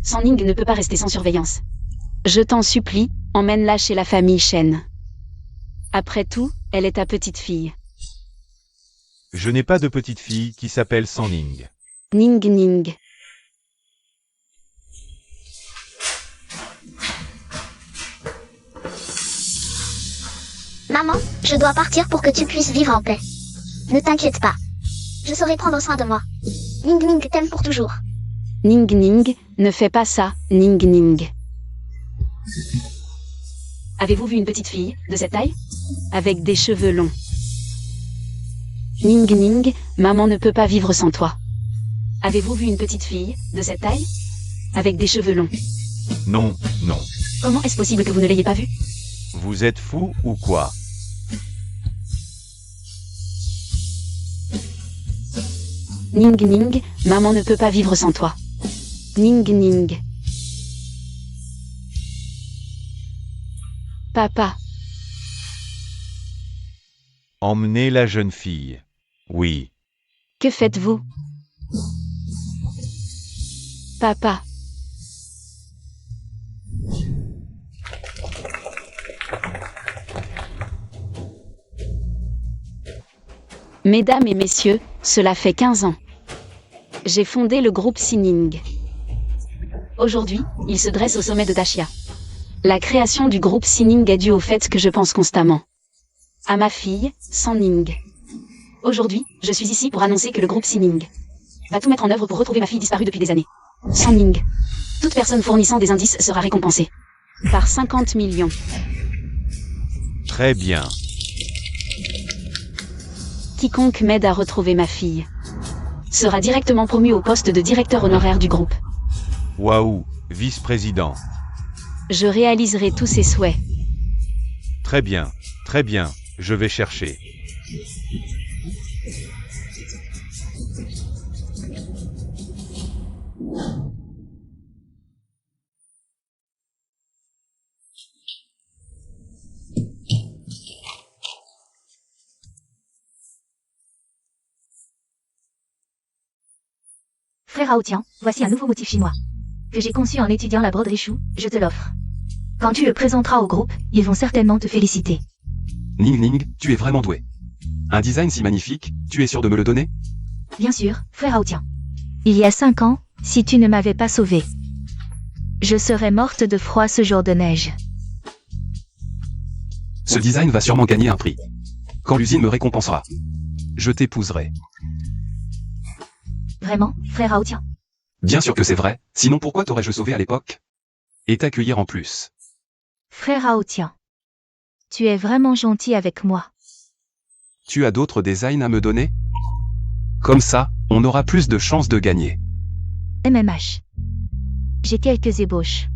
San Ning ne peut pas rester sans surveillance. Je t'en supplie, emmène-la chez la famille Shen. Après tout, elle est ta petite fille. Je n'ai pas de petite fille qui s'appelle San Ning. Ning Ning. Maman, je dois partir pour que tu puisses vivre en paix. Ne t'inquiète pas. Je saurai prendre soin de moi. Ning Ning t'aime pour toujours. Ning Ning, ne fais pas ça, Ning Ning. Avez-vous vu une petite fille, de cette taille? Avec des cheveux longs. Ning Ning, maman ne peut pas vivre sans toi. Avez-vous vu une petite fille, de cette taille? Avec des cheveux longs. Non, non. Comment est-ce possible que vous ne l'ayez pas vue? Vous êtes fou ou quoi? Ning Ning, maman ne peut pas vivre sans toi. Ning Ning. Papa. Emmenez la jeune fille. Oui. Que faites-vous? Papa. Mesdames et messieurs, cela fait 15 ans. J'ai fondé le groupe Sining. Aujourd'hui, il se dresse au sommet de Dashia. La création du groupe Sining est due au fait que je pense constamment à ma fille, San Ning. Aujourd'hui, je suis ici pour annoncer que le groupe Sining va tout mettre en œuvre pour retrouver ma fille disparue depuis des années. San Ning. Toute personne fournissant des indices sera récompensée par 50 millions. Très bien. Quiconque m'aide à retrouver ma fille sera directement promu au poste de directeur honoraire du groupe. Waouh, vice-président. Je réaliserai tous ses souhaits. Très bien, je vais chercher. Frère Hao-Tian, voici un nouveau motif chinois que j'ai conçu en étudiant la broderie chou, je te l'offre. Quand tu le présenteras au groupe, ils vont certainement te féliciter. Ning Ning, tu es vraiment doué. Un design si magnifique, tu es sûr de me le donner? Bien sûr, frère Hao-Tian. Il y a 5 ans, si tu ne m'avais pas sauvée, je serais morte de froid ce jour de neige. Ce design va sûrement gagner un prix. Quand l'usine me récompensera, je t'épouserai. Vraiment, frère Hao-Tian? Bien sûr que c'est vrai, sinon pourquoi t'aurais-je sauvé à l'époque? Et t'accueillir en plus. Frère Hao-Tian, tu es vraiment gentil avec moi. Tu as d'autres designs à me donner? Comme ça, on aura plus de chances de gagner. MMH. J'ai quelques ébauches.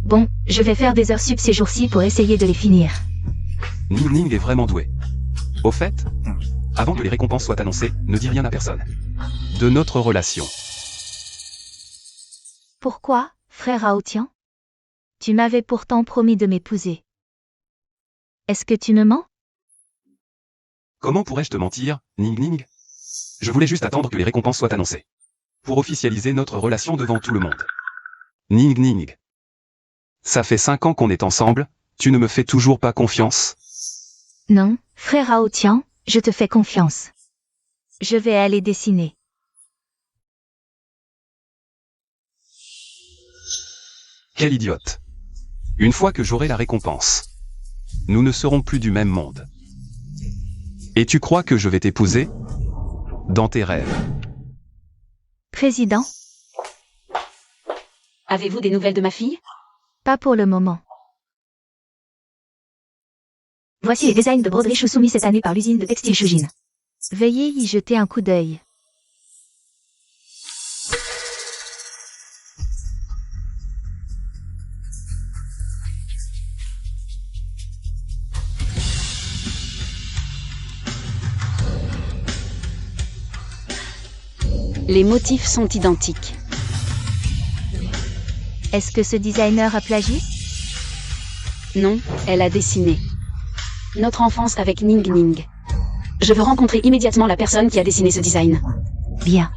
Bon, je vais faire des heures sup ces jours-ci pour essayer de les finir. Ning Ning est vraiment doué. Au fait, avant que les récompenses soient annoncées, ne dis rien à personne de notre relation. Pourquoi, frère Hao-Tian? Tu m'avais pourtant promis de m'épouser. Est-ce que tu me mens? Comment pourrais-je te mentir, Ning Ning? Je voulais juste attendre que les récompenses soient annoncées pour officialiser notre relation devant tout le monde. Ning Ning. Ça fait 5 ans qu'on est ensemble, tu ne me fais toujours pas confiance? Non, frère Hao-Tian, je te fais confiance. Je vais aller dessiner. Quel idiote. Une fois que j'aurai la récompense, nous ne serons plus du même monde. Et tu crois que je vais t'épouser? Dans tes rêves. Président? Avez-vous des nouvelles de ma fille? Pas pour le moment. Voici les designs de broderie chou soumis cette année par l'usine de textile Shujin. Veuillez y jeter un coup d'œil. Les motifs sont identiques. Est-ce que ce designer a plagié? Non, elle a dessiné. Notre enfance avec Ning Ning. Je veux rencontrer immédiatement la personne qui a dessiné ce design. Bien.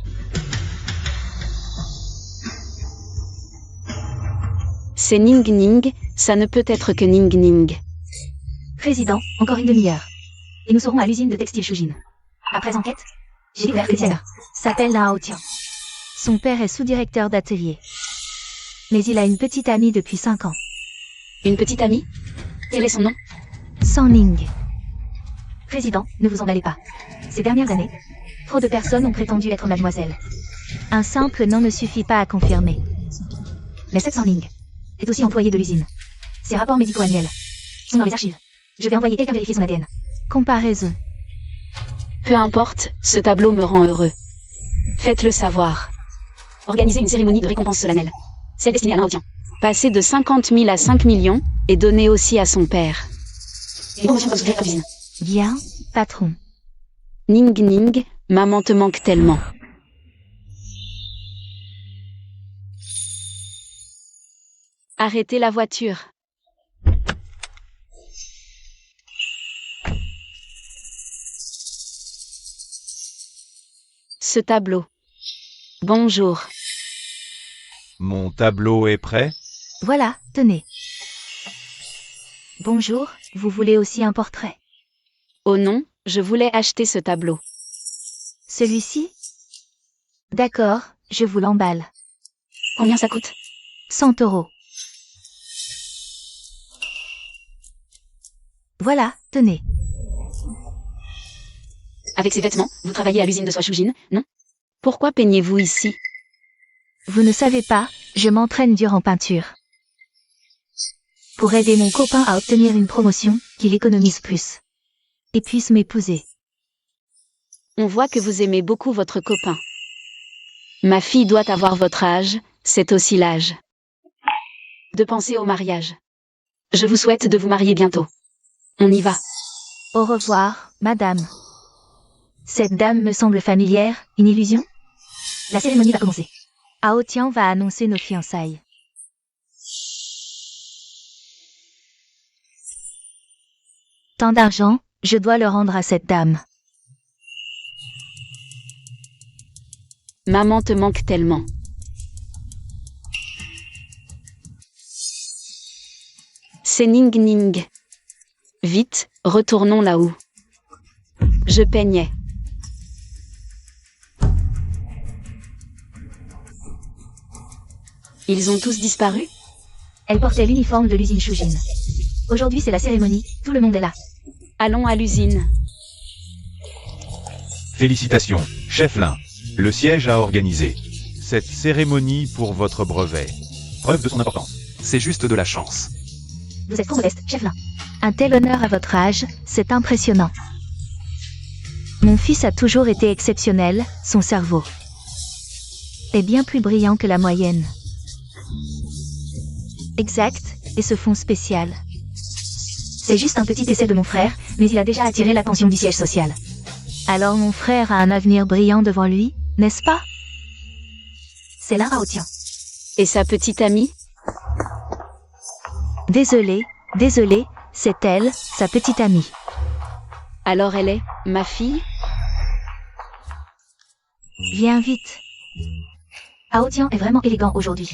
C'est Ning Ning, ça ne peut être que Ning Ning. Président, encore une demi-heure. Et nous serons à l'usine de textile Shujin. Après enquête, j'ai découvert que Tiana s'appelle Hao Tian. Son père est sous-directeur d'atelier. Mais il a une petite amie depuis 5 ans. Une petite amie? Quel est son nom? San Ning. Président, ne vous emballez pas. Ces dernières années, trop de personnes ont prétendu être mademoiselle. Un simple nom ne suffit pas à confirmer. Mais cette San Ning est aussi employée de l'usine. Ses rapports médicaux annuels sont dans les archives. Je vais envoyer quelqu'un vérifier son ADN. Comparaison. Peu importe, ce tableau me rend heureux. Faites-le savoir. Organisez une cérémonie de récompense solennelle. Celle destinée à Hao Tian. Passer de 50 000 à 5 millions, et donner aussi à son père. Une promotion pour s'ouvrir à l'usine. Bien, patron. Ning Ning, maman te manque tellement. Arrêtez la voiture. Ce tableau. Bonjour. Mon tableau est prêt? Voilà, tenez. Bonjour, vous voulez aussi un portrait? Oh non, je voulais acheter ce tableau. Celui-ci? D'accord, je vous l'emballe. Combien ça coûte? 100 €. Voilà, tenez. Avec ces vêtements, vous travaillez à l'usine de soie Shujin, non? Pourquoi peignez-vous ici? Vous ne savez pas, je m'entraîne dur en peinture. Pour aider mon copain à obtenir une promotion, qu'il économise plus. Et puisse m'épouser. On voit que vous aimez beaucoup votre copain. Ma fille doit avoir votre âge, c'est aussi l'âge de penser au mariage. Je vous souhaite de vous marier bientôt. On y va. Au revoir, madame. Cette dame me semble familière, une illusion? La cérémonie va commencer. Hao Tian va annoncer nos fiançailles. Tant d'argent, je dois le rendre à cette dame. Maman te manque tellement. C'est Ning Ning. Vite, retournons là-haut. Je peignais. Ils ont tous disparu? Elle portait l'uniforme de l'usine Shujin. Aujourd'hui c'est la cérémonie, tout le monde est là. Allons à l'usine. Félicitations, chef Lin. Le siège a organisé cette cérémonie pour votre brevet. Preuve de son importance. C'est juste de la chance. Vous êtes trop modeste, chef là. Un tel honneur à votre âge, c'est impressionnant. Mon fils a toujours été exceptionnel, son cerveau est bien plus brillant que la moyenne. Exact, et ce fond spécial. C'est juste un petit essai de mon frère, mais il a déjà attiré l'attention du siège social. Alors mon frère a un avenir brillant devant lui, n'est-ce pas? C'est là Hao Tian. Et sa petite amie? Désolé, c'est elle, sa petite amie. Alors elle est, ma fille? Viens vite. Hao Tian est vraiment élégant aujourd'hui.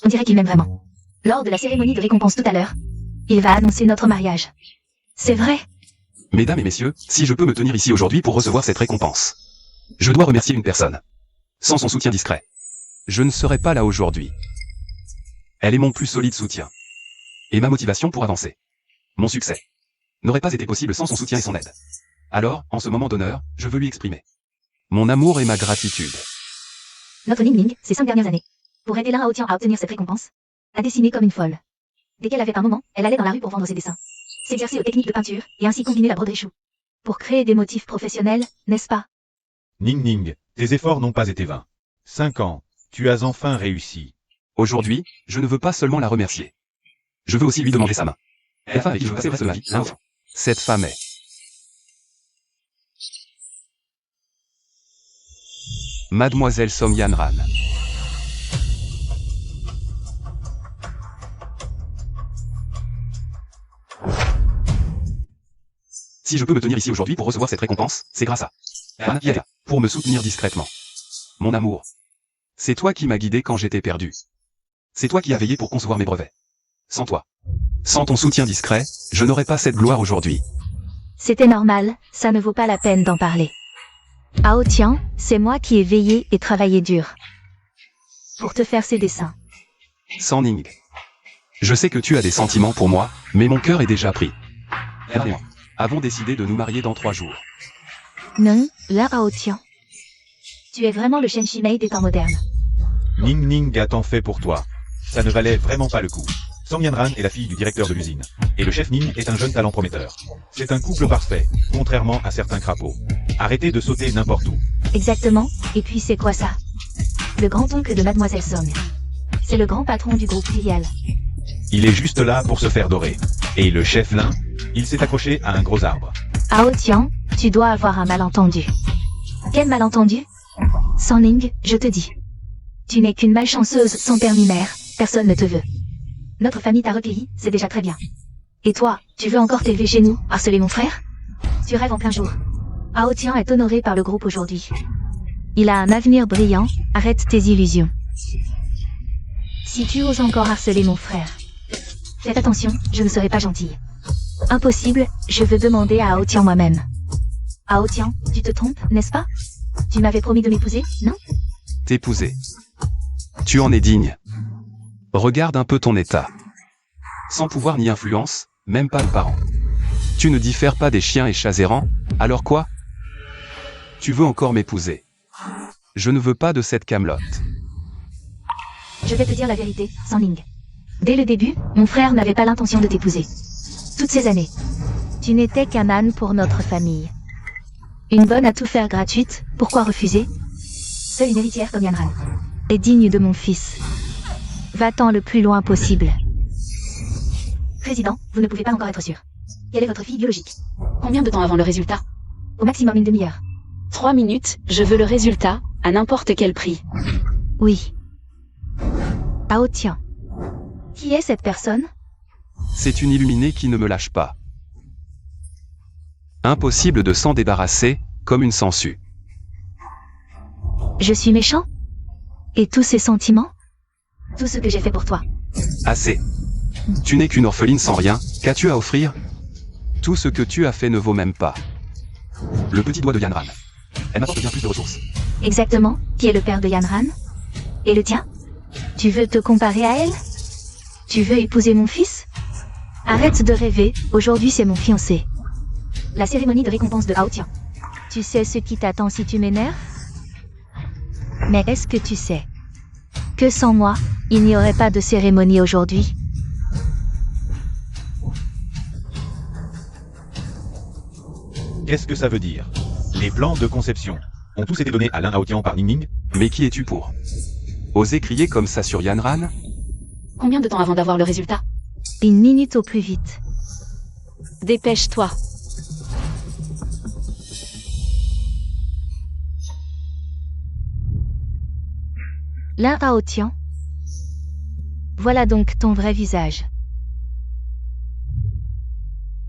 On dirait qu'il m'aime vraiment. Lors de la cérémonie de récompense tout à l'heure, il va annoncer notre mariage. C'est vrai? Mesdames et messieurs, si je peux me tenir ici aujourd'hui pour recevoir cette récompense, je dois remercier une personne. Sans son soutien discret, je ne serais pas là aujourd'hui. Elle est mon plus solide soutien. Et ma motivation pour avancer. Mon succès n'aurait pas été possible sans son soutien et son aide. Alors, en ce moment d'honneur, je veux lui exprimer mon amour et ma gratitude. Notre Ning Ning, ces 5 dernières années, pour aider Hao Tian à obtenir cette récompense, a dessiné comme une folle. Dès qu'elle avait un moment, elle allait dans la rue pour vendre ses dessins, s'exercer aux techniques de peinture, et ainsi combiner la broderie chou. Pour créer des motifs professionnels, n'est-ce pas? Ning Ning, tes efforts n'ont pas été vains. 5 ans, tu as enfin réussi. Aujourd'hui, je ne veux pas seulement la remercier. Je veux aussi lui demander sa main. La femme avec qui je veux passer le reste de ma vie, l'enfant. Cette femme est... Mademoiselle Som Yan-ran. Si je peux me tenir ici aujourd'hui pour recevoir cette récompense, c'est grâce à Anna qui est là, pour me soutenir discrètement. Mon amour. C'est toi qui m'as guidé quand j'étais perdu. C'est toi qui as veillé pour concevoir mes brevets. Sans toi. Sans ton soutien discret, je n'aurais pas cette gloire aujourd'hui. C'était normal, ça ne vaut pas la peine d'en parler. Hao Tian, c'est moi qui ai veillé et travaillé dur. Pour te faire ces dessins. Sans Ning. Je sais que tu as des sentiments pour moi, mais mon cœur est déjà pris. Elle et moi avons décidé de nous marier dans 3 jours. Non, là Hao Tian. Tu es vraiment le Shen Shimei des temps modernes. Ning Ning a tant fait pour toi. Ça ne valait vraiment pas le coup. Song Yanran est la fille du directeur de l'usine. Et le chef Ning est un jeune talent prometteur. C'est un couple parfait, contrairement à certains crapauds. Arrêtez de sauter n'importe où. Exactement, et puis c'est quoi ça? Le grand-oncle de Mademoiselle Song. C'est le grand patron du groupe filial. Il est juste là pour se faire dorer. Et le chef Lin, il s'est accroché à un gros arbre. Hao Tian, tu dois avoir un malentendu. Quel malentendu? Sans Ning, je te dis. Tu n'es qu'une malchanceuse sans père ni mère, personne ne te veut. Notre famille t'a recueilli, c'est déjà très bien. Et toi, tu veux encore t'élever chez nous, harceler mon frère? Tu rêves en plein jour. Hao Tian est honoré par le groupe aujourd'hui. Il a un avenir brillant, arrête tes illusions. Si tu oses encore harceler mon frère, faites attention, je ne serai pas gentille. Impossible, je veux demander à Hao Tian moi-même. Hao Tian, tu te trompes, n'est-ce pas? Tu m'avais promis de m'épouser, non? T'épouser. Tu en es digne. Regarde un peu ton état. Sans pouvoir ni influence, même pas de parents. Tu ne diffères pas des chiens et chats errants, alors quoi? Tu veux encore m'épouser. Je ne veux pas de cette camelote. Je vais te dire la vérité, Sans Ning. Dès le début, mon frère n'avait pas l'intention de t'épouser. Toutes ces années. Tu n'étais qu'un âne pour notre famille. Une bonne à tout faire gratuite, pourquoi refuser? Seule une héritière comme Yanran est digne de mon fils. Va-t'en le plus loin possible. Président, vous ne pouvez pas encore être sûr. Quelle est votre fille biologique? Combien de temps avant le résultat? Au maximum une demi-heure. 3 minutes, je veux le résultat, à n'importe quel prix. Oui. Hao Tian. Qui est cette personne? C'est une illuminée qui ne me lâche pas. Impossible de s'en débarrasser, comme une sangsue. Je suis méchant? Et tous ces sentiments? Tout ce que j'ai fait pour toi. Assez. Tu n'es qu'une orpheline sans rien, qu'as-tu à offrir? Tout ce que tu as fait ne vaut même pas. Le petit doigt de Yanran. Elle m'apporte bien plus de ressources. Exactement, qui est le père de Yanran? Et le tien? Tu veux te comparer à elle? Tu veux épouser mon fils? Arrête de rêver, aujourd'hui c'est mon fiancé. La cérémonie de récompense de Hao Tian. Tu sais ce qui t'attend si tu m'énerves? Mais est-ce que tu sais que sans moi, il n'y aurait pas de cérémonie aujourd'hui? Qu'est-ce que ça veut dire? Les plans de conception ont tous été donnés à Lin Hao Tian par Ning Ning? Mais qui es-tu pour oser crier comme ça sur Yanran? Combien de temps avant d'avoir le résultat? 1 minute au plus vite. Dépêche-toi. Lin Hao Tian. Voilà donc ton vrai visage.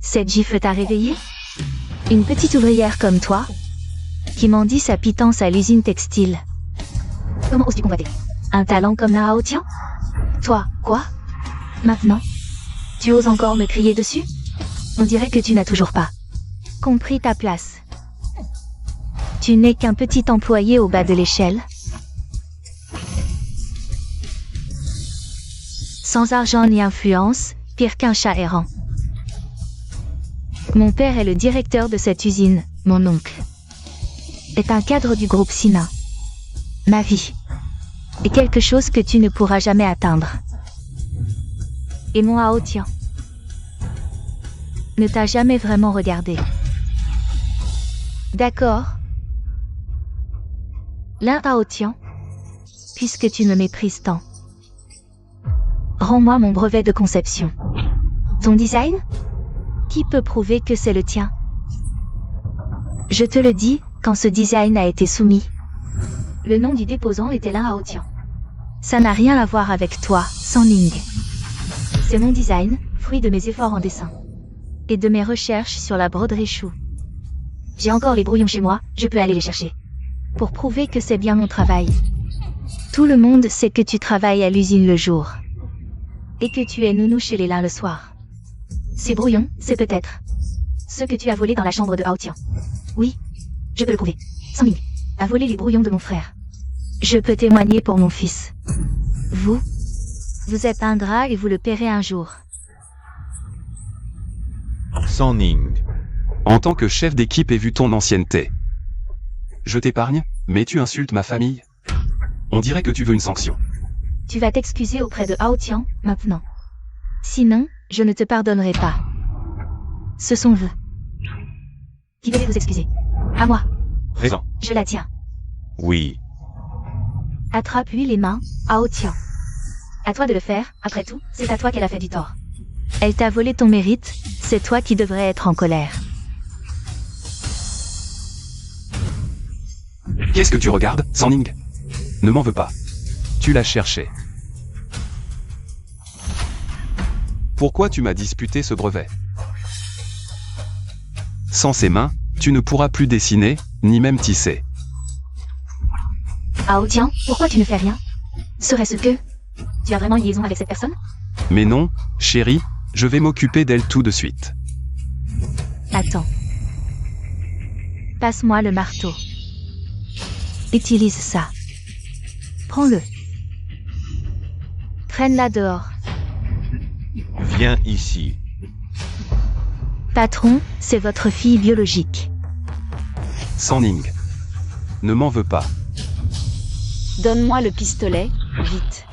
Cette gifle t'a réveillé? Une petite ouvrière comme toi, qui mendie sa pitance à l'usine textile. Comment oses-tu convoiter un talent comme Lin Hao Tian? Toi, quoi? Maintenant, tu oses encore me crier dessus? On dirait que tu n'as toujours pas compris ta place. Tu n'es qu'un petit employé au bas de l'échelle. Sans argent ni influence, pire qu'un chat errant. Mon père est le directeur de cette usine, mon oncle est un cadre du groupe Sina. Ma vie est quelque chose que tu ne pourras jamais atteindre. Et mon Hao Tian ne t'a jamais vraiment regardé. D'accord. Lin Hao Tian, puisque tu me méprises tant, rends-moi mon brevet de conception. Ton design? Qui peut prouver que c'est le tien? Je te le dis, quand ce design a été soumis, le nom du déposant était Lin Hao Tian. Ça n'a rien à voir avec toi, Sans Ning. C'est mon design, fruit de mes efforts en dessin. Et de mes recherches sur la broderie chou. J'ai encore les brouillons chez moi, je peux aller les chercher. Pour prouver que c'est bien mon travail. Tout le monde sait que tu travailles à l'usine le jour. Et que tu es nounou chez les lins le soir. Ces brouillons, c'est peut-être ce que tu as volé dans la chambre de Hao Tian. Oui, je peux le prouver. Sang Ning a volé les brouillons de mon frère. Je peux témoigner pour mon fils. Vous êtes ingrat et vous le paierez un jour. Sang Ning. En tant que chef d'équipe et vu ton ancienneté. Je t'épargne, mais tu insultes ma famille. On dirait que tu veux une sanction. Tu vas t'excuser auprès de Hao Tian, maintenant. Sinon, je ne te pardonnerai pas. Ce sont vous qui devez vous excuser. À moi. Raison. Je la tiens. Oui. Attrape-lui les mains, Hao Tian. À toi de le faire, après tout, c'est à toi qu'elle a fait du tort. Elle t'a volé ton mérite, c'est toi qui devrais être en colère. Qu'est-ce que tu regardes, Sang Ning? Ne m'en veux pas. Tu l'as cherché. Pourquoi tu m'as disputé ce brevet? Sans ces mains, tu ne pourras plus dessiner, ni même tisser. Hao Tian, pourquoi tu ne fais rien? Serait-ce que tu as vraiment une liaison avec cette personne? Mais non, chérie, je vais m'occuper d'elle tout de suite. Attends. Passe-moi le marteau. Utilise ça. Prends-le. Traîne-la dehors. Viens ici. Patron, c'est votre fille biologique. Sang Ning. Ne m'en veux pas. Donne-moi le pistolet, vite.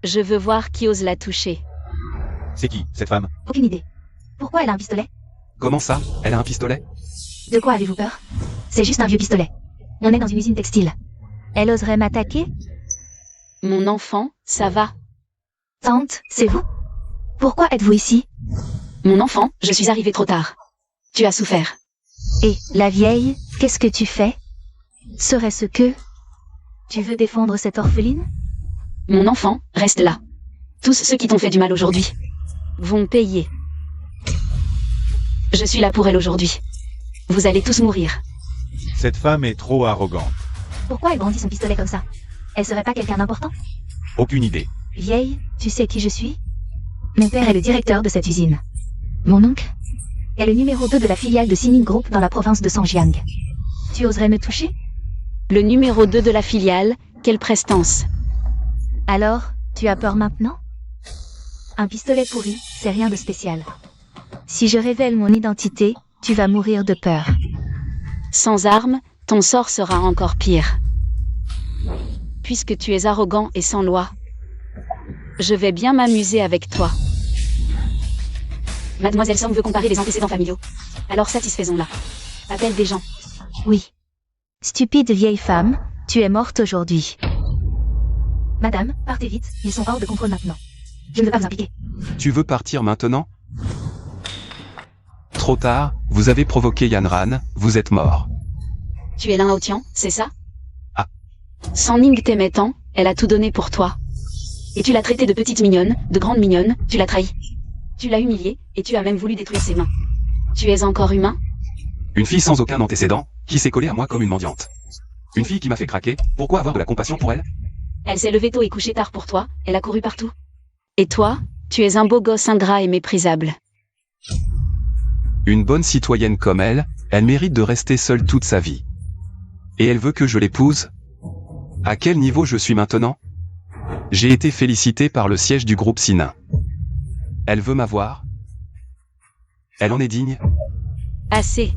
Je veux voir qui ose la toucher. C'est qui, cette femme? Aucune idée. Pourquoi elle a un pistolet? Comment ça? Elle a un pistolet? De quoi avez-vous peur? C'est juste un vieux pistolet. On est dans une usine textile. Elle oserait m'attaquer? Mon enfant, ça va. Tante, c'est vous? Pourquoi êtes-vous ici? Mon enfant, je suis arrivée trop tard. Tu as souffert. Et, la vieille, qu'est-ce que tu fais? Serait-ce que tu veux défendre cette orpheline? Mon enfant, reste là. Tous ceux qui t'ont fait du mal aujourd'hui vont payer. Je suis là pour elle aujourd'hui. Vous allez tous mourir. Cette femme est trop arrogante. Pourquoi elle brandit son pistolet comme ça? Elle serait pas quelqu'un d'important? Aucune idée. Vieille, tu sais qui je suis? Mon père est le directeur de cette usine. Mon oncle est le numéro 2 de la filiale de Sining Group dans la province de Sangjiang. Tu oserais me toucher? Le numéro 2 de la filiale, quelle prestance. Alors, tu as peur maintenant? Un pistolet pourri, c'est rien de spécial. Si je révèle mon identité, tu vas mourir de peur. Sans armes, ton sort sera encore pire. Puisque tu es arrogant et sans loi, je vais bien m'amuser avec toi. Mademoiselle Song veut comparer les antécédents familiaux. Alors satisfaisons-la. Appelle des gens. Oui. Stupide vieille femme, tu es morte aujourd'hui. Madame, partez vite, ils sont hors de contrôle maintenant. Je ne veux pas vous impliquer. Tu veux partir maintenant? Trop tard, vous avez provoqué Yanran, vous êtes mort. Tu es l'un Hao Tian, c'est ça? Ah. Sang Ning t'aimait tant, elle a tout donné pour toi. Et tu l'as traitée de petite mignonne, de grande mignonne, tu l'as trahi. Tu l'as humiliée, et tu as même voulu détruire ses mains. Tu es encore humain? Une fille sans aucun antécédent, qui s'est collée à moi comme une mendiante. Une fille qui m'a fait craquer, pourquoi avoir de la compassion pour elle? Elle s'est levée tôt et couchée tard pour toi, elle a couru partout. Et toi, tu es un beau gosse ingrat et méprisable. Une bonne citoyenne comme elle mérite de rester seule toute sa vie. Et elle veut que je l'épouse? À quel niveau je suis maintenant? J'ai été félicité par le siège du groupe Sinin. Elle veut m'avoir? Elle en est digne? Assez.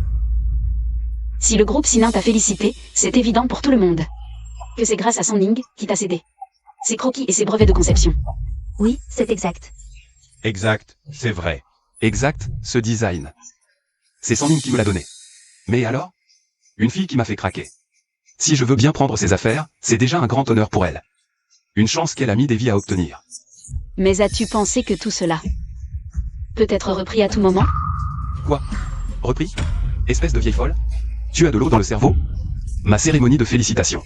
Si le groupe Sinin t'a félicité, c'est évident pour tout le monde que c'est grâce à Sang Ning qui t'a cédé ses croquis et ses brevets de conception. Oui, c'est exact. Exact, c'est vrai. Exact, ce design. C'est Sang Ning qui me l'a donné. Mais alors? Une fille qui m'a fait craquer. Si je veux bien prendre ses affaires, c'est déjà un grand honneur pour elle. Une chance qu'elle a mis des vies à obtenir. Mais as-tu pensé que tout cela peut être repris à tout moment? Quoi? Repris? Espèce de vieille folle? Tu as de l'eau dans le cerveau? Ma cérémonie de félicitations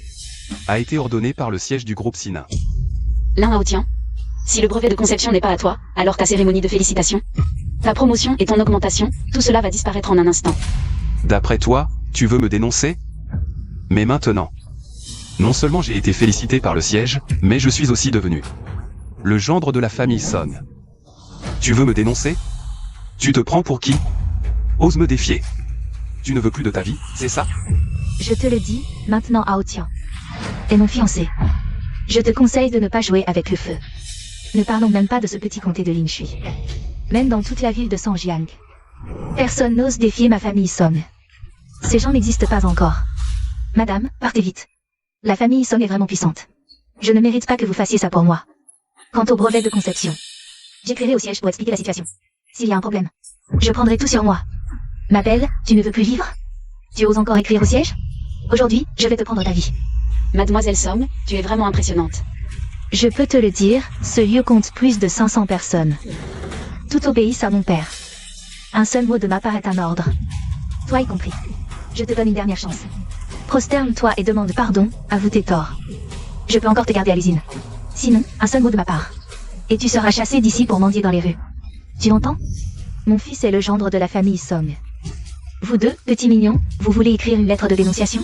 a été ordonnée par le siège du groupe Sinin. L'un Hao Tian. Si le brevet de conception n'est pas à toi, alors ta cérémonie de félicitations Ta promotion et ton augmentation, tout cela va disparaître en un instant. D'après toi, tu veux me dénoncer? Mais maintenant. Non seulement j'ai été félicité par le siège, mais je suis aussi devenu le gendre de la famille Song. Tu veux me dénoncer? Tu te prends pour qui? Ose me défier. Tu ne veux plus de ta vie, c'est ça? Je te le dis, maintenant Hao Tian est mon fiancé. Je te conseille de ne pas jouer avec le feu. Ne parlons même pas de ce petit comté de Lin Shui. Même dans toute la ville de Sangjiang, personne n'ose défier ma famille Song. Ces gens n'existent pas encore. Madame, partez vite. La famille Song est vraiment puissante. Je ne mérite pas que vous fassiez ça pour moi. Quant au brevet de conception, j'écrirai au siège pour expliquer la situation. S'il y a un problème, je prendrai tout sur moi. Ma belle, tu ne veux plus vivre? Tu oses encore écrire au siège? Aujourd'hui, je vais te prendre ta vie. Mademoiselle Song, tu es vraiment impressionnante. Je peux te le dire, ce lieu compte plus de 500 personnes. Tout obéissent à mon père. Un seul mot de ma part est un ordre. Toi y compris. Je te donne une dernière chance. Prosterne-toi et demande pardon, avoue tes torts. Je peux encore te garder à l'usine. Sinon, un seul mot de ma part. Et tu seras chassé d'ici pour mendier dans les rues. Tu entends? Mon fils est le gendre de la famille Song. Vous deux, petits mignons, vous voulez écrire une lettre de dénonciation?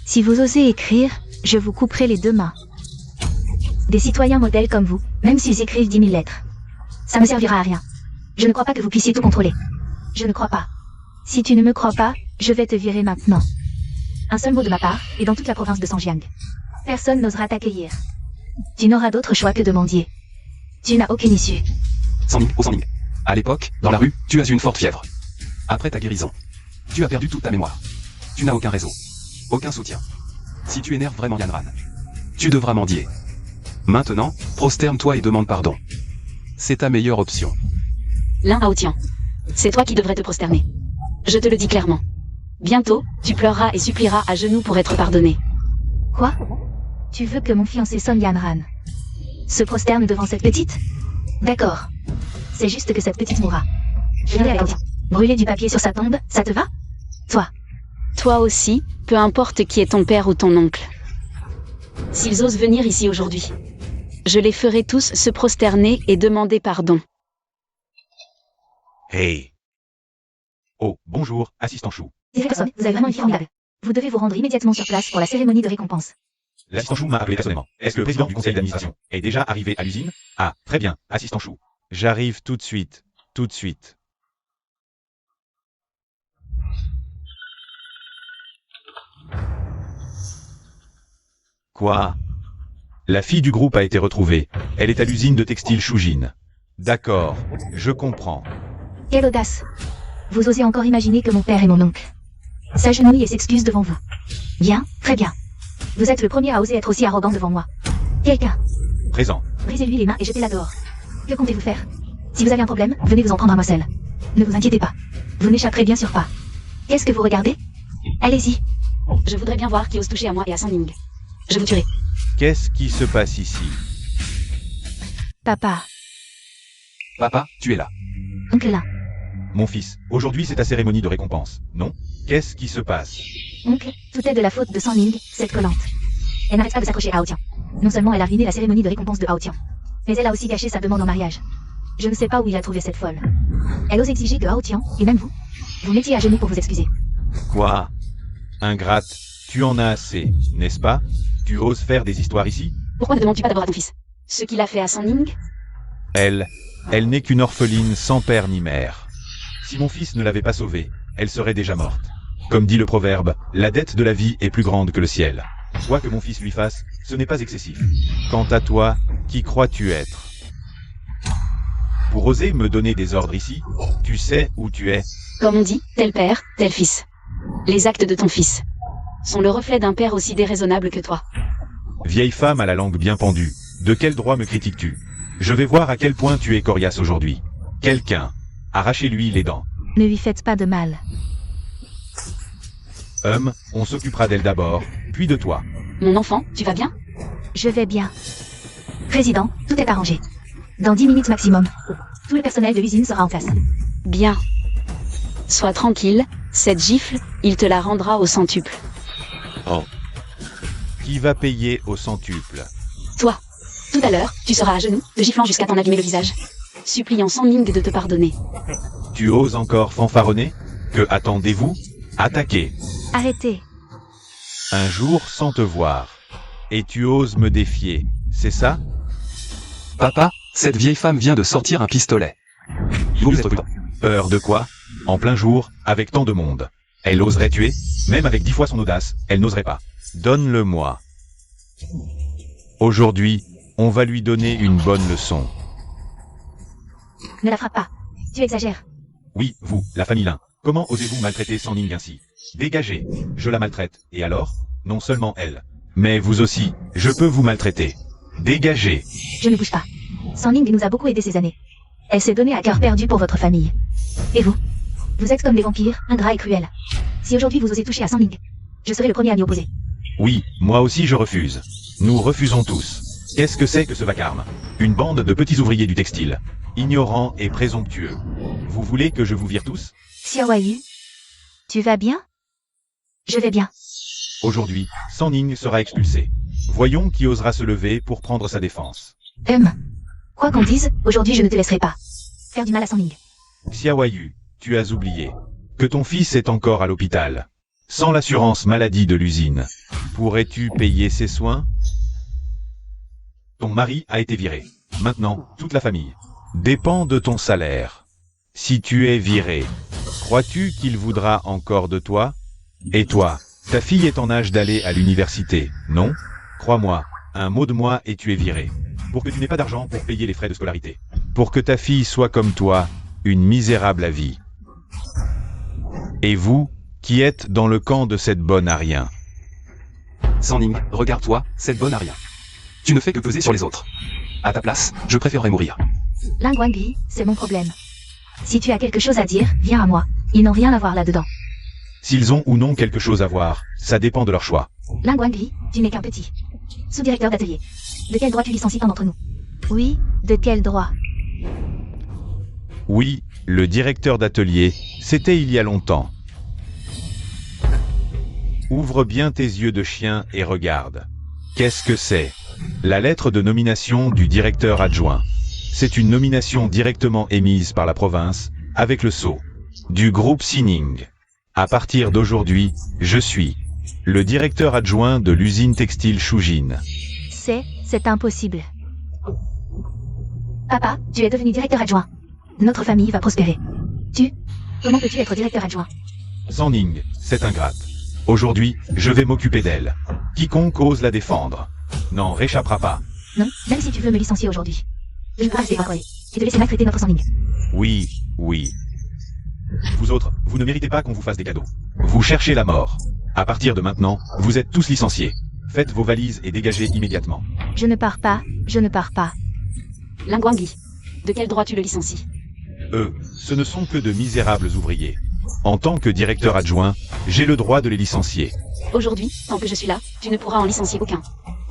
Si vous osez écrire, je vous couperai les 2 mains. Des citoyens modèles comme vous, même s'ils écrivent 10 000 lettres, ça ne servira à rien. Je ne crois pas que vous puissiez tout contrôler. Je ne crois pas. Si tu ne me crois pas, je vais te virer maintenant. Un seul mot de ma part, et dans toute la province de Sangjiang, personne n'osera t'accueillir. Tu n'auras d'autre choix que de mendier. Tu n'as aucune issue. Sangming, oh Sangming. À l'époque, dans la rue, tu as eu une forte fièvre. Après ta guérison, tu as perdu toute ta mémoire. Tu n'as aucun réseau. Aucun soutien. Si tu énerves vraiment Yanran, tu devras mendier. Maintenant, prosterne-toi et demande pardon. C'est ta meilleure option. Lin Hao Tian. C'est toi qui devrais te prosterner. Je te le dis clairement. Bientôt, tu pleureras et supplieras à genoux pour être pardonné. Quoi? Tu veux que mon fiancé Song Yanran se prosterne devant cette petite? D'accord. C'est juste que cette petite mourra. Je vais avec. Brûler du papier sur sa tombe, ça te va? Toi aussi, peu importe qui est ton père ou ton oncle. S'ils osent venir ici aujourd'hui, je les ferai tous se prosterner et demander pardon. Hey. Oh, bonjour, assistant Chou. Vous avez vraiment été formidable. Vous devez vous rendre immédiatement sur place pour la cérémonie de récompense. L'assistant Chou m'a appelé personnellement. Est-ce que le président du conseil d'administration est déjà arrivé à l'usine? Ah, très bien, assistant Chou. J'arrive tout de suite. Tout de suite. Quoi? La fille du groupe a été retrouvée. Elle est à l'usine de textile Shujin. D'accord, je comprends. Quelle audace! Vous osez encore imaginer que mon père est mon oncle. S'agenouille et s'excuse devant vous. Bien, très bien. Vous êtes le premier à oser être aussi arrogant devant moi. Quelqu'un, Présent. brisez-lui les mains et jetez-la dehors. Que comptez-vous faire? Si vous avez un problème, venez vous en prendre à moi seul. Ne vous inquiétez pas. Vous n'échapperez bien sûr pas. Qu'est-ce que vous regardez? Allez-y. Je voudrais bien voir qui ose toucher à moi et à Sangming. Je vous tuerai. Qu'est-ce qui se passe ici? Papa, Papa, tu es là. oncle là. Mon fils, aujourd'hui c'est ta cérémonie de récompense, non? Qu'est-ce qui se passe? Oncle, tout est de la faute de Sangming, cette collante. Elle n'arrête pas de s'accrocher à Hao Tian. Non seulement elle a ruiné la cérémonie de récompense de Hao Tian, mais elle a aussi gâché sa demande en mariage. Je ne sais pas où il a trouvé cette folle. Elle ose exiger que Hao Tian, et même vous mettiez à genoux pour vous excuser. Quoi? Ingrate, tu en as assez, n'est-ce pas? Tu oses faire des histoires ici? Pourquoi ne demandes-tu pas d'abord à ton fils ce qu'il a fait à Sangming? Elle n'est qu'une orpheline sans père ni mère. Si mon fils ne l'avait pas sauvée, elle serait déjà morte. Comme dit le proverbe, la dette de la vie est plus grande que le ciel. Quoi que mon fils lui fasse, ce n'est pas excessif. Quant à toi, qui crois-tu être? Pour oser me donner des ordres ici, tu sais où tu es. Comme on dit, tel père, tel fils. Les actes de ton fils sont le reflet d'un père aussi déraisonnable que toi. Vieille femme à la langue bien pendue, de quel droit me critiques-tu? Je vais voir à quel point tu es coriace aujourd'hui. Quelqu'un, arrachez-lui les dents. Ne lui faites pas de mal. On s'occupera d'elle d'abord, puis de toi. Mon enfant, tu vas bien? Je vais bien. Président, tout est arrangé. Dans 10 minutes maximum, tout le personnel de l'usine sera en place. Bien. Sois tranquille, cette gifle, il te la rendra au centuple. Oh. Qui va payer au centuple? Toi. Tout à l'heure, tu seras à genoux, te giflant jusqu'à t'en abîmer le visage. suppliant San Ning de te pardonner. Tu oses encore fanfaronner? Que attendez-vous? Attaquez. Arrêtez. Un jour sans te voir. Et tu oses me défier, c'est ça? Papa, cette vieille femme vient de sortir un pistolet. Vous êtes prudent. Peur de quoi? En plein jour, avec tant de monde. Elle oserait tuer? Même avec 10 fois son audace, elle n'oserait pas. Donne-le-moi. Aujourd'hui, on va lui donner une bonne leçon. Ne la frappe pas. Tu exagères. Oui, vous, la famille Lin. Comment osez-vous maltraiter San Ning ainsi? Dégagez. Je la maltraite. Et alors? Non seulement elle. Mais vous aussi, je peux vous maltraiter. Dégagez. Je ne bouge pas. San Ning nous a beaucoup aidé ces années. Elle s'est donnée à cœur perdu pour votre famille. Et vous? Vous êtes comme des vampires, ingrats et cruels. Si aujourd'hui vous osez toucher à San Ning, je serai le premier à m'y opposer. Oui, moi aussi je refuse. Nous refusons tous. Qu'est-ce que c'est que ce vacarme? Une bande de petits ouvriers du textile. Ignorants et présomptueux. Vous voulez que je vous vire tous? Xiaoyu, tu vas bien? Je vais bien. Aujourd'hui, San Ning sera expulsé. Voyons qui osera se lever pour prendre sa défense. Quoi qu'on dise, aujourd'hui je ne te laisserai pas faire du mal à San Ning. Xiaoyu, tu as oublié que ton fils est encore à l'hôpital. Sans l'assurance maladie de l'usine, pourrais-tu payer ses soins? Ton mari a été viré. Maintenant, toute la famille dépend de ton salaire. Si tu es viré, crois-tu qu'il voudra encore de toi? Et toi, ta fille est en âge d'aller à l'université, non? Crois-moi, un mot de moi et tu es viré. Pour que tu n'aies pas d'argent pour payer les frais de scolarité. Pour que ta fille soit comme toi, une misérable à vie. Et vous, qui êtes dans le camp de cette bonne à rien? San Ning, regarde-toi, cette bonne à rien. Tu ne fais que peser sur les autres. À ta place, je préférerais mourir. Ling Guangbi, c'est mon problème. Si tu as quelque chose à dire, viens à moi. Ils n'ont rien à voir là-dedans. S'ils ont ou non quelque chose à voir, ça dépend de leur choix. Ling Guangbi, tu n'es qu'un petit sous-directeur d'atelier. De quel droit tu licencies un d'entre nous? Oui, de quel droit? Oui, le directeur d'atelier, c'était il y a longtemps. Ouvre bien tes yeux de chien et regarde. Qu'est-ce que c'est? La lettre de nomination du directeur adjoint. C'est une nomination directement émise par la province, avec le sceau du groupe Sining. À partir d'aujourd'hui, je suis le directeur adjoint de l'usine textile Shujin. C'est impossible. Papa, tu es devenu directeur adjoint. Notre famille va prospérer. Comment peux-tu être directeur adjoint? San Ning, c'est ingrate. Aujourd'hui, je vais m'occuper d'elle. Quiconque ose la défendre n'en réchappera pas. Non, même si tu veux me licencier aujourd'hui. Je ne peux pas rester racolé et te laisser maltraiter notre San Ning. Oui, oui. Vous autres, vous ne méritez pas qu'on vous fasse des cadeaux. Vous cherchez la mort. À partir de maintenant, vous êtes tous licenciés. Faites vos valises et dégagez immédiatement. Je ne pars pas. Ling Guangbi, de quel droit tu le licencies? Eux, ce ne sont que de misérables ouvriers. En tant que directeur adjoint, j'ai le droit de les licencier. Aujourd'hui, tant que je suis là, tu ne pourras en licencier aucun.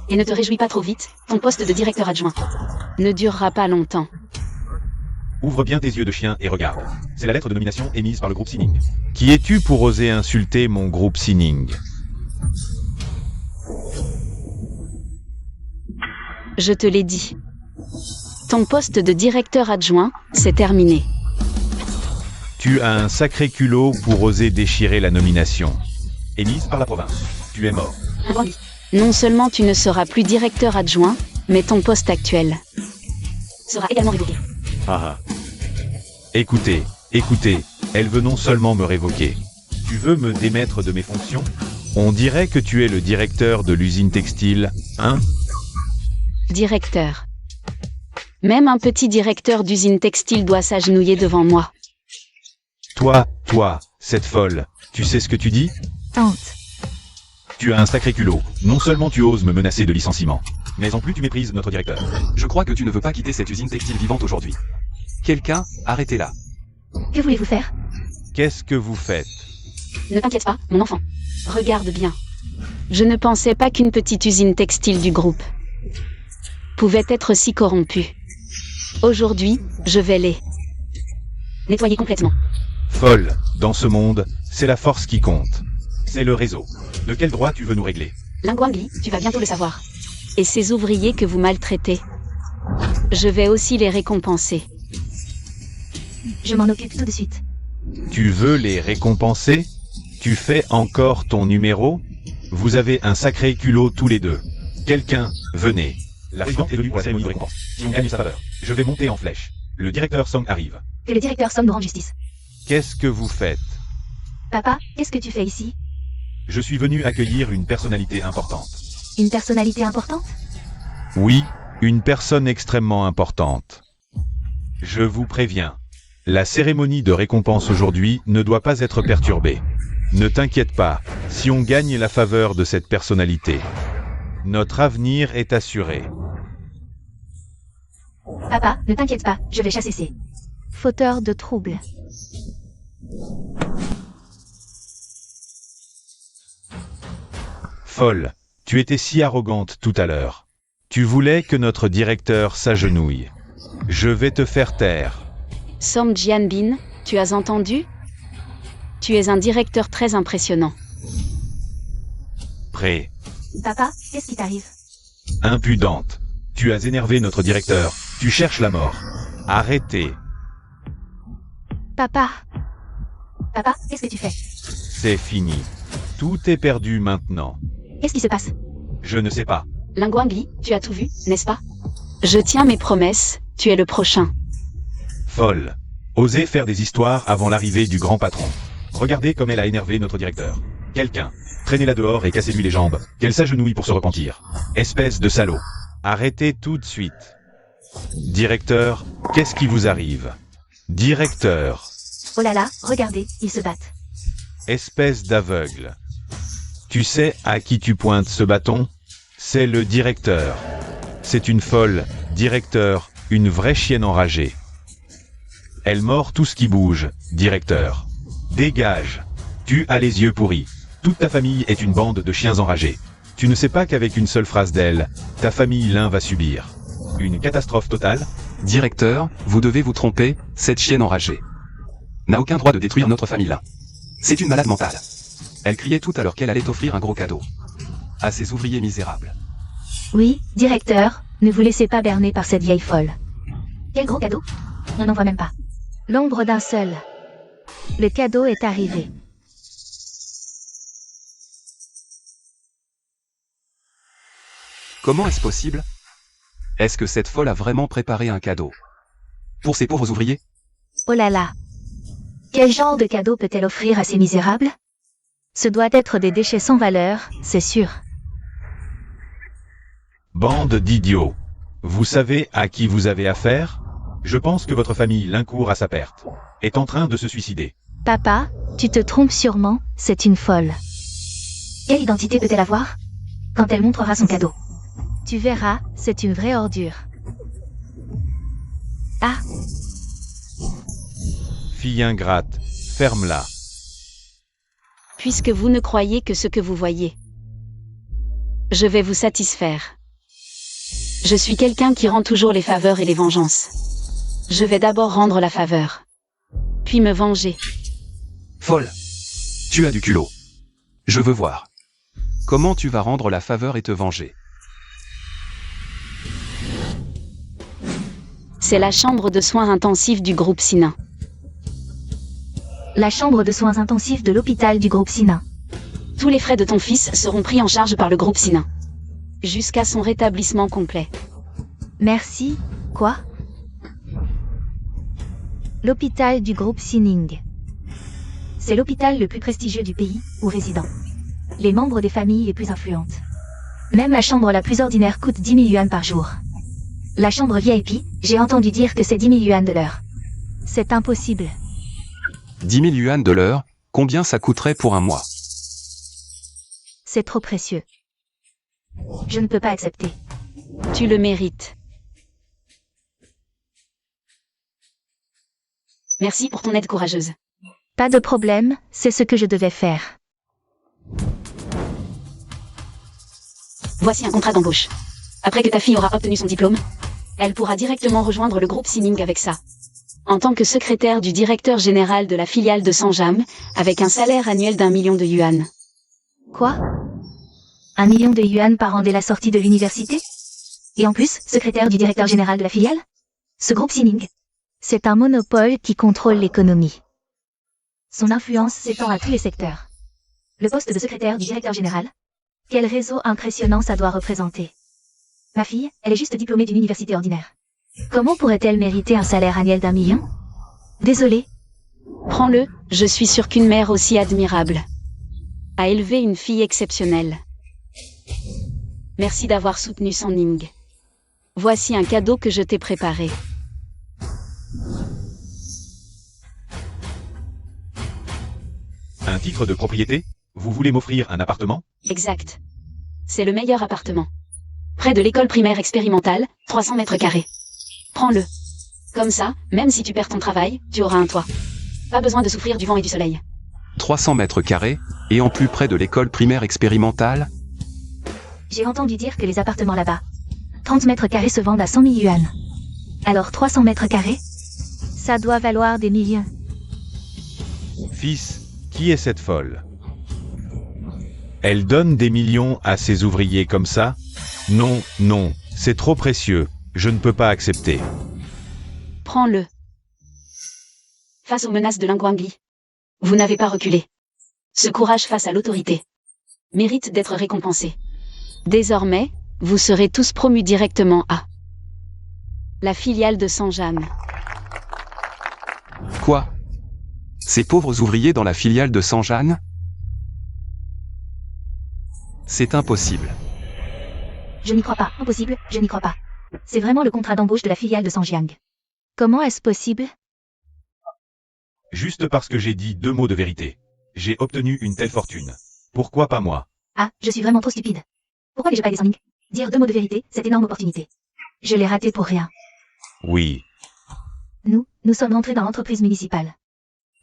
Et ne te réjouis pas trop vite, ton poste de directeur adjoint ne durera pas longtemps. Ouvre bien tes yeux de chien et regarde. C'est la lettre de nomination émise par le groupe Sining. Qui es-tu pour oser insulter mon groupe Sining? Je te l'ai dit. Ton poste de directeur adjoint, c'est terminé. Tu as un sacré culot pour oser déchirer la nomination. Émise par la province. Tu es mort. Ling Guangbi, non seulement tu ne seras plus directeur adjoint, mais ton poste actuel sera également révoqué. Écoutez, elle veut non seulement me révoquer. Tu veux me démettre de mes fonctions? On dirait que tu es le directeur de l'usine textile, hein? Directeur. Même un petit directeur d'usine textile doit s'agenouiller devant moi. Toi, cette folle, tu sais ce que tu dis? Tante. Tu as un sacré culot. Non seulement tu oses me menacer de licenciement, mais en plus tu méprises notre directeur. Je crois que tu ne veux pas quitter cette usine textile vivante aujourd'hui. Quelqu'un, arrêtez-la. Que voulez-vous faire? Qu'est-ce que vous faites? Ne t'inquiète pas, mon enfant. Regarde bien. Je ne pensais pas qu'une petite usine textile du groupe pouvait être si corrompue. Aujourd'hui, je vais les nettoyer complètement. Folle, dans ce monde, c'est la force qui compte. C'est le réseau. De quel droit tu veux nous régler? Ling Guangbi, tu vas bientôt le savoir. Et ces ouvriers que vous maltraitez, je vais aussi les récompenser. Je m'en occupe tout de suite. Tu veux les récompenser? Tu fais encore ton numéro? Vous avez un sacré culot tous les deux. Quelqu'un, venez. La présidente est venue pour la cérémonie de récompense. Si on gagne sa faveur, je vais monter en flèche. Le directeur Song arrive. Que le directeur Song nous rende justice. Qu'est-ce que vous faites? Papa, qu'est-ce que tu fais ici? Je suis venu accueillir une personnalité importante. Une personnalité importante? Oui, une personne extrêmement importante. Je vous préviens. La cérémonie de récompense aujourd'hui ne doit pas être perturbée. Ne t'inquiète pas, si on gagne la faveur de cette personnalité, notre avenir est assuré. Papa, ne t'inquiète pas, je vais chasser ces fauteurs de troubles. Folle, tu étais si arrogante tout à l'heure. Tu voulais que notre directeur s'agenouille. Je vais te faire taire. Song Jianbin, tu as entendu? Tu es un directeur très impressionnant. Prêt. Papa, qu'est-ce qui t'arrive? Impudente. Tu as énervé notre directeur. Tu cherches la mort. Arrêtez. Papa. Papa, qu'est-ce que tu fais? C'est fini. Tout est perdu maintenant. Qu'est-ce qui se passe? Je ne sais pas. Lingwangli, tu as tout vu, n'est-ce pas? Je tiens mes promesses, tu es le prochain. Folle. Osez faire des histoires avant l'arrivée du grand patron. Regardez comme elle a énervé notre directeur. Quelqu'un. Traînez-la dehors et cassez-lui les jambes. Qu'elle s'agenouille pour se repentir. Espèce de salaud. Arrêtez tout de suite. Directeur, qu'est-ce qui vous arrive? Directeur. Oh là là, regardez, ils se battent. Espèce d'aveugle. Tu sais à qui tu pointes ce bâton? C'est le directeur. C'est une folle, directeur, une vraie chienne enragée. Elle mord tout ce qui bouge, directeur. Dégage. Tu as les yeux pourris. Toute ta famille est une bande de chiens enragés. Tu ne sais pas qu'avec une seule phrase d'elle, ta famille l'un va subir une catastrophe totale? Directeur, vous devez vous tromper, cette chienne enragée n'a aucun droit de détruire notre famille là. C'est une malade mentale. Elle criait tout à l'heure qu'elle allait offrir un gros cadeau à ses ouvriers misérables. Oui, directeur, ne vous laissez pas berner par cette vieille folle. Quel gros cadeau? On n'en voit même pas. L'ombre d'un seul. Le cadeau est arrivé. Comment est-ce possible? Est-ce que cette folle a vraiment préparé un cadeau pour ces pauvres ouvriers? Oh là là. Quel genre de cadeau peut-elle offrir à ces misérables? Ce doit être des déchets sans valeur, c'est sûr. Bande d'idiots. Vous savez à qui vous avez affaire? Je pense que votre famille, l'incourt à sa perte, est en train de se suicider. Papa, tu te trompes sûrement, c'est une folle. Quelle identité peut-elle avoir? Quand elle montrera son cadeau. Tu verras, c'est une vraie ordure. Ah, Fille ingrate, ferme-la. Puisque vous ne croyez que ce que vous voyez. Je vais vous satisfaire. Je suis quelqu'un qui rend toujours les faveurs et les vengeances. Je vais d'abord rendre la faveur. Puis me venger. Folle. Tu as du culot. Je veux voir. Comment tu vas rendre la faveur et te venger? C'est la chambre de soins intensifs du groupe Sinin. la chambre de soins intensifs de l'hôpital du groupe Sinin. Tous les frais de ton fils seront pris en charge par le groupe Sinin. Jusqu'à son rétablissement complet. Merci, quoi? L'hôpital du groupe Sining. C'est l'hôpital le plus prestigieux du pays, où résident les membres des familles les plus influentes. Même la chambre la plus ordinaire coûte 10 000 yuan par jour. La chambre VIP, j'ai entendu dire que c'est 10 000 yuan de l'heure. C'est impossible. 10 000 yuan de l'heure, combien ça coûterait pour un mois? C'est trop précieux. Je ne peux pas accepter. Tu le mérites. Merci pour ton aide courageuse. Pas de problème, c'est ce que je devais faire. Voici un contrat d'embauche. Après que ta fille aura obtenu son diplôme, elle pourra directement rejoindre le groupe Sining avec ça. En tant que secrétaire du directeur général de la filiale de Sanjam, avec un salaire annuel d'1 million de yuan. Quoi? 1 million de yuan par an dès la sortie de l'université? Et en plus, secrétaire du directeur général de la filiale? Ce groupe Sining. C'est un monopole qui contrôle l'économie. Son influence s'étend à tous les secteurs. Le poste de secrétaire du directeur général. Quel réseau impressionnant ça doit représenter. Ma fille, elle est juste diplômée d'une université ordinaire. Comment pourrait-elle mériter un salaire annuel d'1 million? Désolée. Prends-le, je suis sûre qu'une mère aussi admirable a élevé une fille exceptionnelle. Merci d'avoir soutenu Son Ning. Voici un cadeau que je t'ai préparé. Un titre de propriété? Vous voulez m'offrir un appartement? Exact. C'est le meilleur appartement. Près de l'école primaire expérimentale, 300 mètres carrés. Prends-le. Comme ça, même si tu perds ton travail, tu auras un toit. Pas besoin de souffrir du vent et du soleil. 300 mètres carrés, et en plus près de l'école primaire expérimentale? J'ai entendu dire que les appartements là-bas, 30 mètres carrés se vendent à 100 000 yuan. Alors 300 mètres carrés? Ça doit valoir des millions. Fils, qui est cette folle? Elle donne des millions à ses ouvriers comme ça? Non, non, c'est trop précieux, je ne peux pas accepter. Prends-le. Face aux menaces de Lingguangli, vous n'avez pas reculé. Ce courage face à l'autorité mérite d'être récompensé. Désormais, vous serez tous promus directement à la filiale de Sanjan. Quoi? Ces pauvres ouvriers dans la filiale de Sanjan? C'est impossible. Je n'y crois pas. Impossible, je n'y crois pas. C'est vraiment le contrat d'embauche de la filiale de Sanjiang. Comment est-ce possible? Juste parce que j'ai dit 2 mots de vérité. J'ai obtenu une telle fortune. Pourquoi pas moi? Ah, je suis vraiment trop stupide. Pourquoi n'ai-je pas aidé Son Ning? Dire 2 mots de vérité, cette énorme opportunité. Je l'ai raté pour rien. Oui. Nous sommes entrés dans l'entreprise municipale.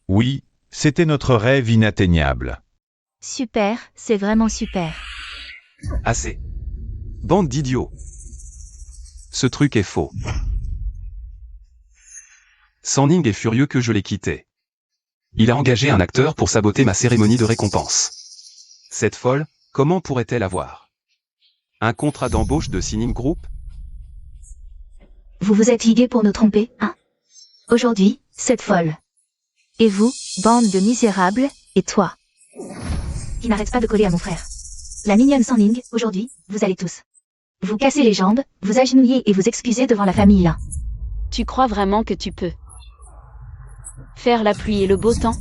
Oui, c'était notre rêve inatteignable. Super, c'est vraiment super. Assez. Bande d'idiots. Ce truc est faux. Son Ning est furieux que je l'ai quitté. Il a engagé un acteur pour saboter ma cérémonie de récompense. Cette folle, comment pourrait-elle avoir un contrat d'embauche de Sining Group? Vous vous êtes ligués pour nous tromper, hein? Aujourd'hui, cette folle. Et vous, bande de misérables, et toi, qui n'arrête pas de coller à mon frère. La mignonne Son Ning, aujourd'hui, vous allez tous vous casser les jambes, vous agenouiller et vous excuser devant la famille là. Tu crois vraiment que tu peux faire la pluie et le beau temps?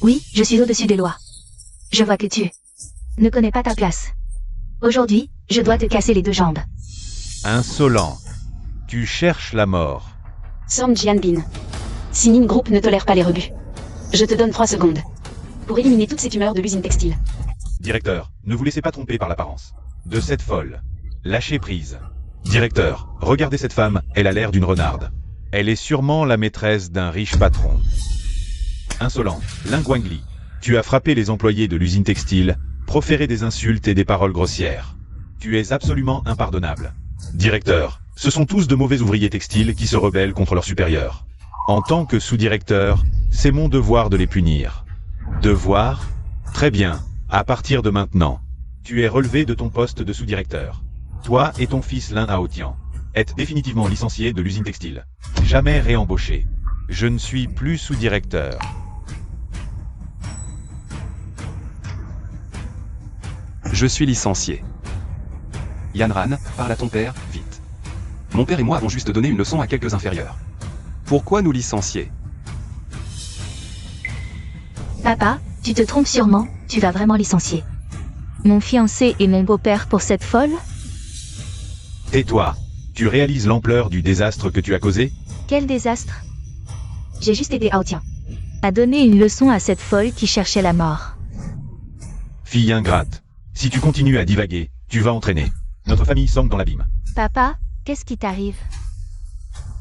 Oui, je suis au-dessus des lois. Je vois que tu ne connais pas ta place. Aujourd'hui, je dois te casser les 2 jambes. Insolent. Tu cherches la mort. Song Jianbin. Sining Group ne tolère pas les rebuts. Je te donne 3 secondes pour éliminer toutes ces tumeurs de l'usine textile. Directeur, ne vous laissez pas tromper par l'apparence de cette folle. Lâchez prise. Directeur, regardez cette femme, elle a l'air d'une renarde. Elle est sûrement la maîtresse d'un riche patron. Insolent, Lingguangli, tu as frappé les employés de l'usine textile, proféré des insultes et des paroles grossières. Tu es absolument impardonnable. Directeur, ce sont tous de mauvais ouvriers textiles qui se rebellent contre leurs supérieurs. En tant que sous-directeur, c'est mon devoir de les punir. Devoir? Très bien, à partir de maintenant, tu es relevé de ton poste de sous-directeur. Toi et ton fils Lin Haotian êtes définitivement licenciés de l'usine textile. Jamais réembauché. Je ne suis plus sous-directeur. Je suis licencié. Yanran, parle à ton père, vite. Mon père et moi avons juste donné une leçon à quelques inférieurs. Pourquoi nous licencier? Papa, tu te trompes sûrement, tu vas vraiment licencier mon fiancé et mon beau-père pour cette folle? Tais-toi. Tu réalises l'ampleur du désastre que tu as causé? Quel désastre? J'ai juste aidé Haotian à donner une leçon à cette folle qui cherchait la mort. Fille ingrate. Si tu continues à divaguer, tu vas entraîner notre famille Song dans l'abîme. Papa, qu'est-ce qui t'arrive?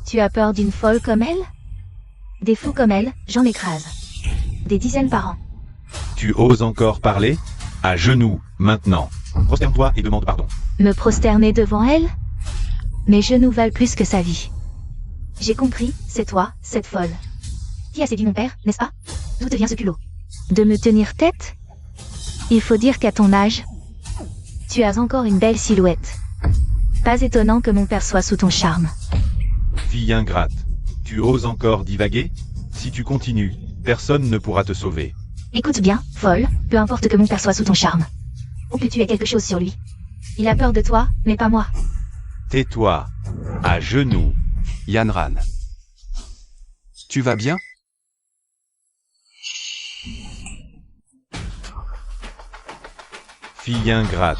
Tu as peur d'une folle comme elle? Des fous comme elle, j'en écrase. Des dizaines par an. Tu oses encore parler? À genoux, maintenant. Prosterne-toi et demande pardon. Me prosterner devant elle? Mes genoux valent plus que sa vie. J'ai compris, c'est toi, cette folle. Qui a séduit mon père, n'est-ce pas? D'où te vient ce culot? De me tenir tête? Il faut dire qu'à ton âge, tu as encore une belle silhouette. Pas étonnant que mon père soit sous ton charme. Fille ingrate. Tu oses encore divaguer? Si tu continues, personne ne pourra te sauver. Écoute bien, folle, peu importe que mon père soit sous ton charme. Ou que tu aies quelque chose sur lui. Il a peur de toi, mais pas moi. Tais-toi. À genoux. Yanran. Tu vas bien? Fille ingrate.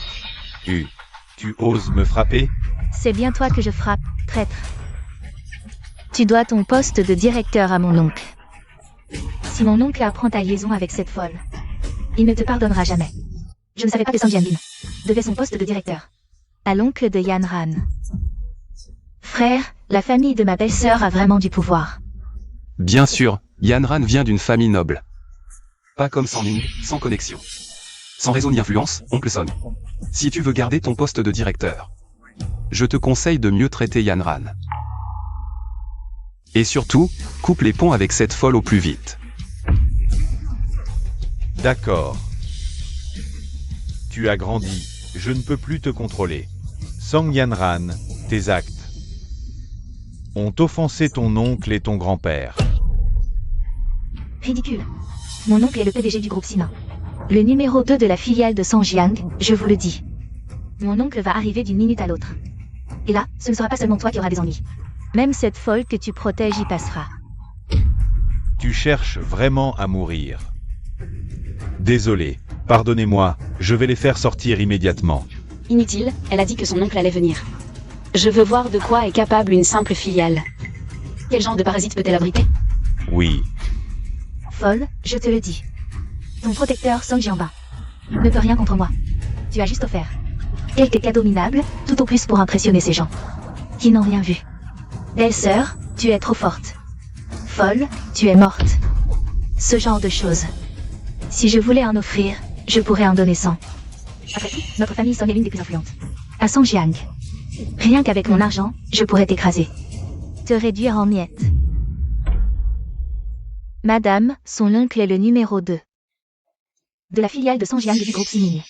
Tu oses me frapper? C'est bien toi que je frappe, traître. Tu dois ton poste de directeur à mon oncle. Si mon oncle apprend ta liaison avec cette folle, il ne te pardonnera jamais. Je ne savais pas que Song Jianbin devait son poste de directeur à l'oncle de Yanran. Frère, la famille de ma belle-sœur a vraiment du pouvoir. Bien sûr, Yanran vient d'une famille noble. Pas comme Sang Ning, sans connexion. Sans réseau ni influence, oncle Song. Si tu veux garder ton poste de directeur, je te conseille de mieux traiter Yanran. Et surtout, coupe les ponts avec cette folle au plus vite. D'accord. Tu as grandi, je ne peux plus te contrôler. Song Yanran, tes actes ont offensé ton oncle et ton grand-père. Ridicule. Mon oncle est le PDG du groupe Sina. Le numéro 2 de la filiale de Sangjiang, je vous le dis. Mon oncle va arriver d'une minute à l'autre. Et là, ce ne sera pas seulement toi qui auras des ennuis. Même cette folle que tu protèges y passera. Tu cherches vraiment à mourir. Désolé, pardonnez-moi, je vais les faire sortir immédiatement. Inutile, elle a dit que son oncle allait venir. Je veux voir de quoi est capable une simple filiale. Quel genre de parasite peut-elle abriter? Oui, Folle, je te le dis. Ton protecteur Song Jianba ne peut rien contre moi. Tu as juste offert quelques cadeaux minables, tout au plus pour impressionner ces gens qui n'ont rien vu. Belle-sœur, tu es trop forte. Folle, tu es morte. Ce genre de choses. Si je voulais en offrir, je pourrais en donner 100. Après tout, notre famille Song est l'une des plus influentes. À Sangjiang. Rien qu'avec mon argent, je pourrais t'écraser. Te réduire en miettes. Madame, son oncle est le numéro 2 de la filiale de Sangjiang du groupe Sining.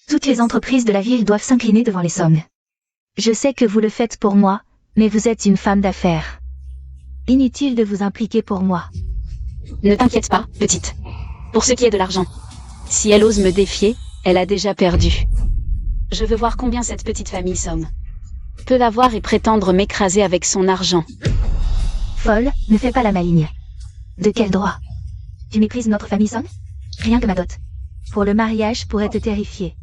Toutes les entreprises de la ville doivent s'incliner devant les Song. Je sais que vous le faites pour moi, mais vous êtes une femme d'affaires. Inutile de vous impliquer pour moi. Ne t'inquiète pas, petite. Pour ce qui est de l'argent. Si elle ose me défier, elle a déjà perdu. Je veux voir combien cette petite famille Song peut avoir et prétendre m'écraser avec son argent. Folle, ne fais pas la maligne. De quel droit? Tu méprises notre famille Song? Rien que ma dot. Pour le mariage pourrait te terrifier.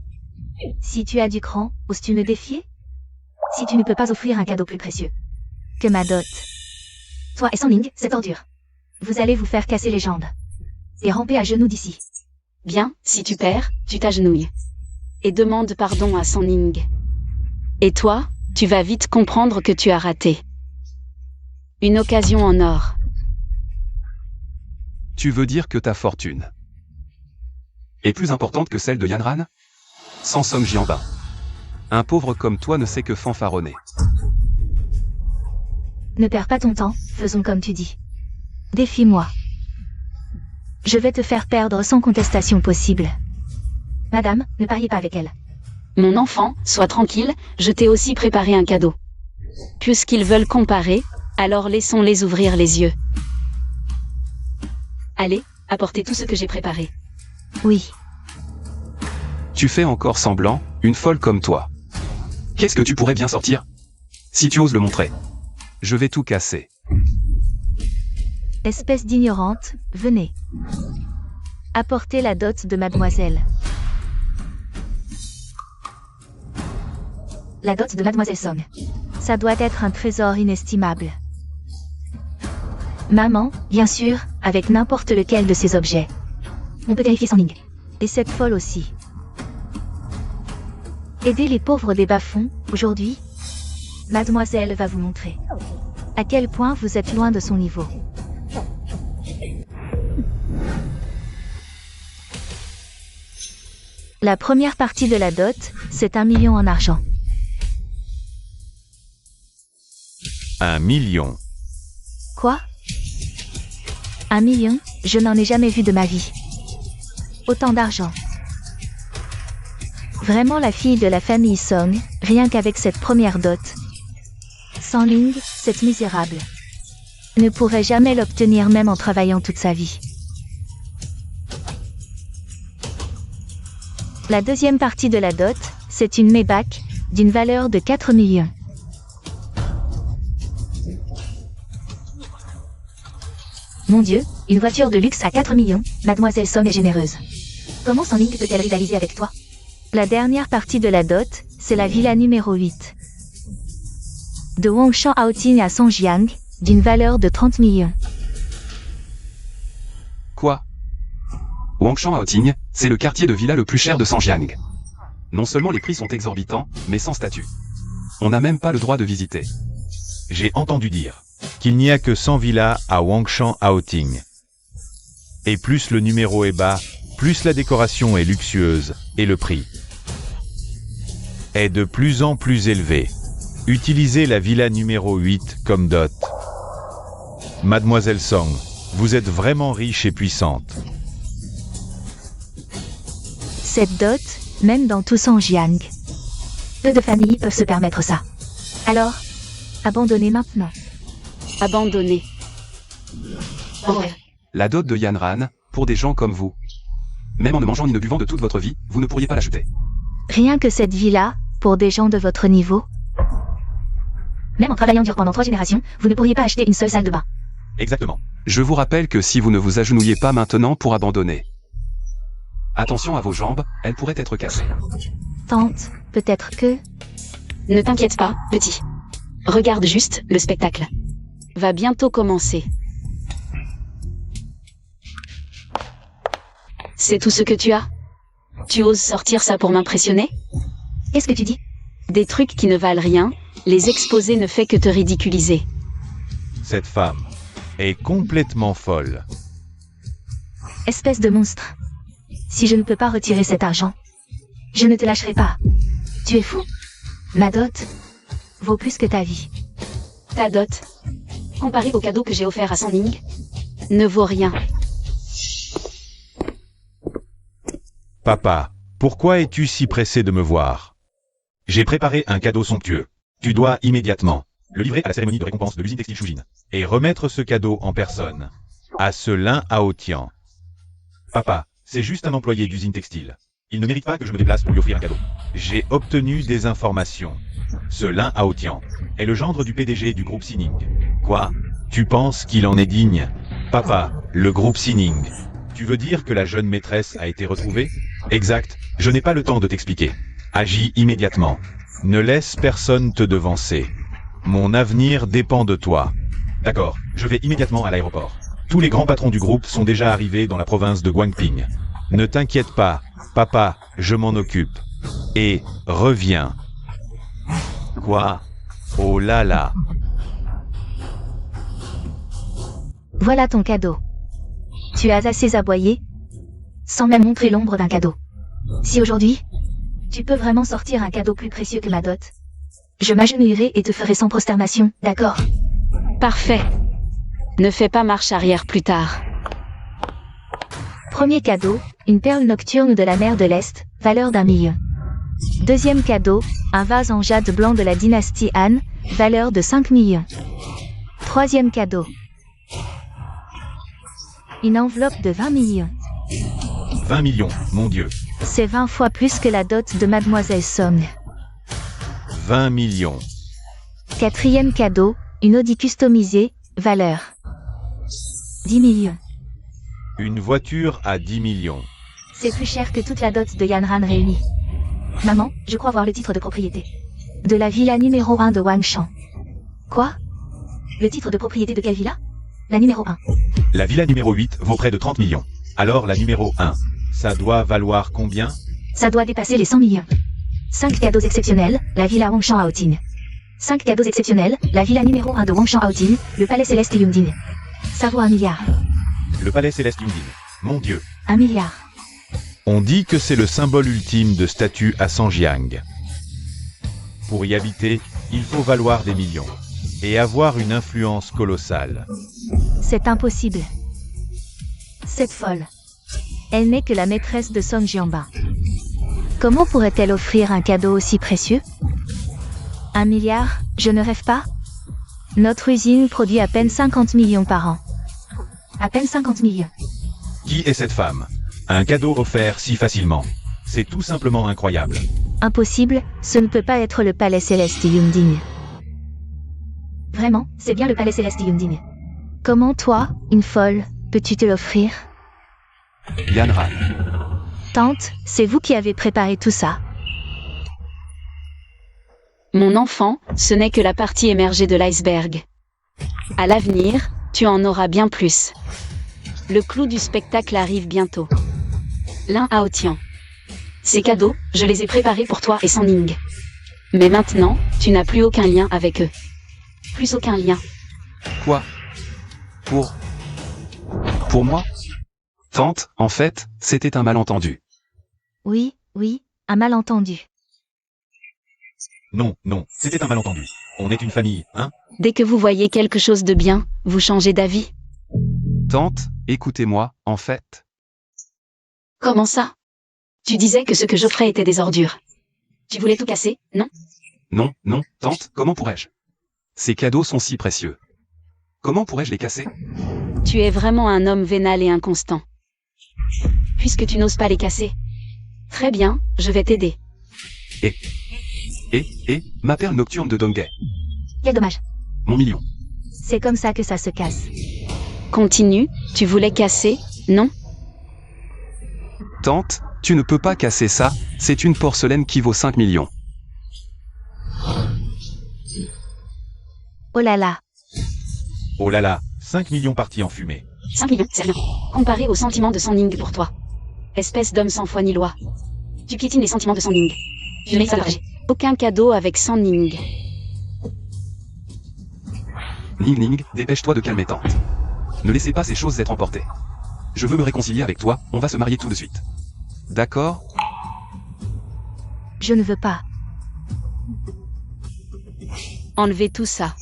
Si tu as du cran, oses-tu me défier? Si tu ne peux pas offrir un cadeau plus précieux que ma dot. Toi et Song Ning, cette ordure. Vous allez vous faire casser les jambes. Et ramper à genoux d'ici. Bien, si tu perds, tu t'agenouilles. Et demande pardon à Song Ning. Et toi, tu vas vite comprendre que tu as raté. Une occasion en or. Tu veux dire que ta fortune est plus importante que celle de Yanran? Sans Song Jianba. Un pauvre comme toi ne sait que fanfaronner. Ne perds pas ton temps, faisons comme tu dis. Défie-moi. Je vais te faire perdre sans contestation possible. Madame, ne pariez pas avec elle. Mon enfant, sois tranquille, je t'ai aussi préparé un cadeau. Puisqu'ils veulent comparer, alors laissons-les ouvrir les yeux. Allez, apportez tout ce que j'ai préparé. Oui. Tu fais encore semblant, une folle comme toi. Qu'est-ce que tu pourrais bien sortir? Si tu oses le montrer, je vais tout casser. Espèce d'ignorante, venez. Apportez la dot de mademoiselle. La dot de mademoiselle Song. Ça doit être un trésor inestimable. Maman, bien sûr, avec n'importe lequel de ces objets. On peut vérifier Song Ning. Et cette folle aussi. Aider les pauvres des bas-fonds, aujourd'hui, mademoiselle va vous montrer à quel point vous êtes loin de son niveau. La première partie de la dot, c'est 1 million en argent. 1 million. Quoi? 1 million? Je n'en ai jamais vu de ma vie. Autant d'argent. Vraiment la fille de la famille Song, rien qu'avec cette première dot. Sans Ling, cette misérable. ne pourrait jamais l'obtenir même en travaillant toute sa vie. La deuxième partie de la dot, c'est une Maybach, d'une valeur de 4 millions. Mon Dieu, une voiture de luxe à 4 millions, Mademoiselle Song est généreuse. Comment Song Ning peut-elle rivaliser avec toi? La dernière partie de la dot, c'est la villa numéro 8. De Wangshan Outing à Songjiang, d'une valeur de 30 millions. Quoi? Wangshan Outing, c'est le quartier de villa le plus cher de Songjiang. Non seulement les prix sont exorbitants, mais sans statut. On n'a même pas le droit de visiter. J'ai entendu dire qu'il n'y a que 100 villas à Wangshan Outing. Et plus le numéro est bas, plus la décoration est luxueuse, et le prix est de plus en plus élevé. Utilisez la villa numéro 8 comme dot. Mademoiselle Song, vous êtes vraiment riche et puissante. Cette dot, même dans tout Songjiang. Peu de familles peuvent se permettre ça. Alors, abandonnez maintenant. Abandonné. Ouais. La dot de Yanran, pour des gens comme vous. Même en ne mangeant ni ne buvant de toute votre vie, vous ne pourriez pas l'acheter. Rien que cette villa, pour des gens de votre niveau. Même en travaillant dur pendant 3 générations, vous ne pourriez pas acheter une seule salle de bain. Exactement. Je vous rappelle que si vous ne vous agenouillez pas maintenant pour abandonner. Attention à vos jambes, elles pourraient être cassées. Tante, peut-être que... Ne t'inquiète pas, petit. Regarde juste le spectacle. Va bientôt commencer. C'est tout ce que tu as? Tu oses sortir ça pour m'impressionner? Qu'est-ce que tu dis? Des trucs qui ne valent rien, les exposer ne fait que te ridiculiser. Cette femme est complètement folle. Espèce de monstre. Si je ne peux pas retirer cet argent, je ne te lâcherai pas. Tu es fou? Ma dot vaut plus que ta vie. Ta dot, comparé au cadeau que j'ai offert à Song Ning, ne vaut rien. Papa, pourquoi es-tu si pressé de me voir? J'ai préparé un cadeau somptueux. Tu dois immédiatement le livrer à la cérémonie de récompense de l'usine textile Shujin et remettre ce cadeau en personne à ce Lin Haotian. Papa, c'est juste un employé d'usine textile. Il ne mérite pas que je me déplace pour lui offrir un cadeau. J'ai obtenu des informations. Ce Lin Haotian est le gendre du PDG du groupe Sining. Quoi? Tu penses qu'il en est digne? Papa, le groupe Sining. Tu veux dire que la jeune maîtresse a été retrouvée? Exact, je n'ai pas le temps de t'expliquer. Agis immédiatement. Ne laisse personne te devancer. Mon avenir dépend de toi. D'accord, je vais immédiatement à l'aéroport. Tous les grands patrons du groupe sont déjà arrivés dans la province de Guangping. Ne t'inquiète pas, papa, je m'en occupe. Et reviens. Quoi? Oh là là. Voilà ton cadeau. Tu as assez aboyé, sans même montrer l'ombre d'un cadeau. Si aujourd'hui, tu peux vraiment sortir un cadeau plus précieux que ma dot, je m'agenouillerai et te ferai sans prosternation, d'accord? Parfait. Ne fais pas marche arrière plus tard. Premier cadeau, une perle nocturne de la mer de l'Est, valeur d'1 million. Deuxième cadeau, un vase en jade blanc de la dynastie Han, valeur de 5 millions. Troisième cadeau, une enveloppe de 20 millions. 20 millions, mon Dieu. C'est 20 fois plus que la dot de Mademoiselle Song. 20 millions. Quatrième cadeau, une Audi customisée, valeur 10 millions. Une voiture à 10 millions. C'est plus cher que toute la dot de Yanran réunie. Maman, je crois voir le titre de propriété. De la villa numéro 1 de Wangshan. Quoi? Le titre de propriété de quelle villa? La numéro 1. La villa numéro 8 vaut près de 30 millions. Alors la numéro 1, ça doit valoir combien? Ça doit dépasser les 100 millions. 5 cadeaux exceptionnels, la villa Wangshan Outing. 5 cadeaux exceptionnels, la villa numéro 1 de Wangshan Outing, le palais céleste Yundin. Ça vaut 1 milliard. Le palais céleste Yundin. Mon Dieu. 1 milliard. On dit que c'est le symbole ultime de statut à Songjiang. Pour y habiter, il faut valoir des millions. Et avoir une influence colossale. C'est impossible. Cette folle. Elle n'est que la maîtresse de Song Jianba. Comment pourrait-elle offrir un cadeau aussi précieux? 1 milliard, je ne rêve pas? Notre usine produit à peine 50 millions par an. À peine 50 millions. Qui est cette femme? Un cadeau offert si facilement. C'est tout simplement incroyable. Impossible, ce ne peut pas être le palais céleste Yunding. Vraiment, c'est bien le palais céleste Yunding. Comment toi, une folle, peux-tu te l'offrir? Yanran. Tante, c'est vous qui avez préparé tout ça. Mon enfant, ce n'est que la partie émergée de l'iceberg. À l'avenir, tu en auras bien plus. Le clou du spectacle arrive bientôt. L'un à Otian. Ces cadeaux, je les ai préparés pour toi et Sanning. Mais maintenant, tu n'as plus aucun lien avec eux. Plus aucun lien. Quoi? Pour moi? Tante, en fait, c'était un malentendu. Oui, un malentendu. Non, c'était un malentendu. On est une famille, hein? Dès que vous voyez quelque chose de bien, vous changez d'avis. Tante, écoutez-moi, en fait. Comment ça? Tu disais que ce que j'offrais était des ordures. Tu voulais tout casser, non? Non, tante, comment pourrais-je? Ces cadeaux sont si précieux. Comment pourrais-je les casser? Tu es vraiment un homme vénal et inconstant. Puisque tu n'oses pas les casser. Très bien, je vais t'aider. Ma perle nocturne de Dongay. Quel dommage. Mon million. C'est comme ça que ça se casse. Continue, tu voulais casser, non? Tante, tu ne peux pas casser ça, c'est une porcelaine qui vaut 5 millions. Oh là là. Oh là là, 5 millions partis en fumée. 5 millions, c'est rien. Comparé aux sentiments de Sanning pour toi. Espèce d'homme sans foi ni loi. Tu piétines les sentiments de Sanning. Je n'ai pas partagé aucun cadeau avec Sanning. Ning, dépêche-toi de calmer tante. Ne laissez pas ces choses être emportées. Je veux me réconcilier avec toi, on va se marier tout de suite. D'accord? Je ne veux pas. Enlevez tout ça.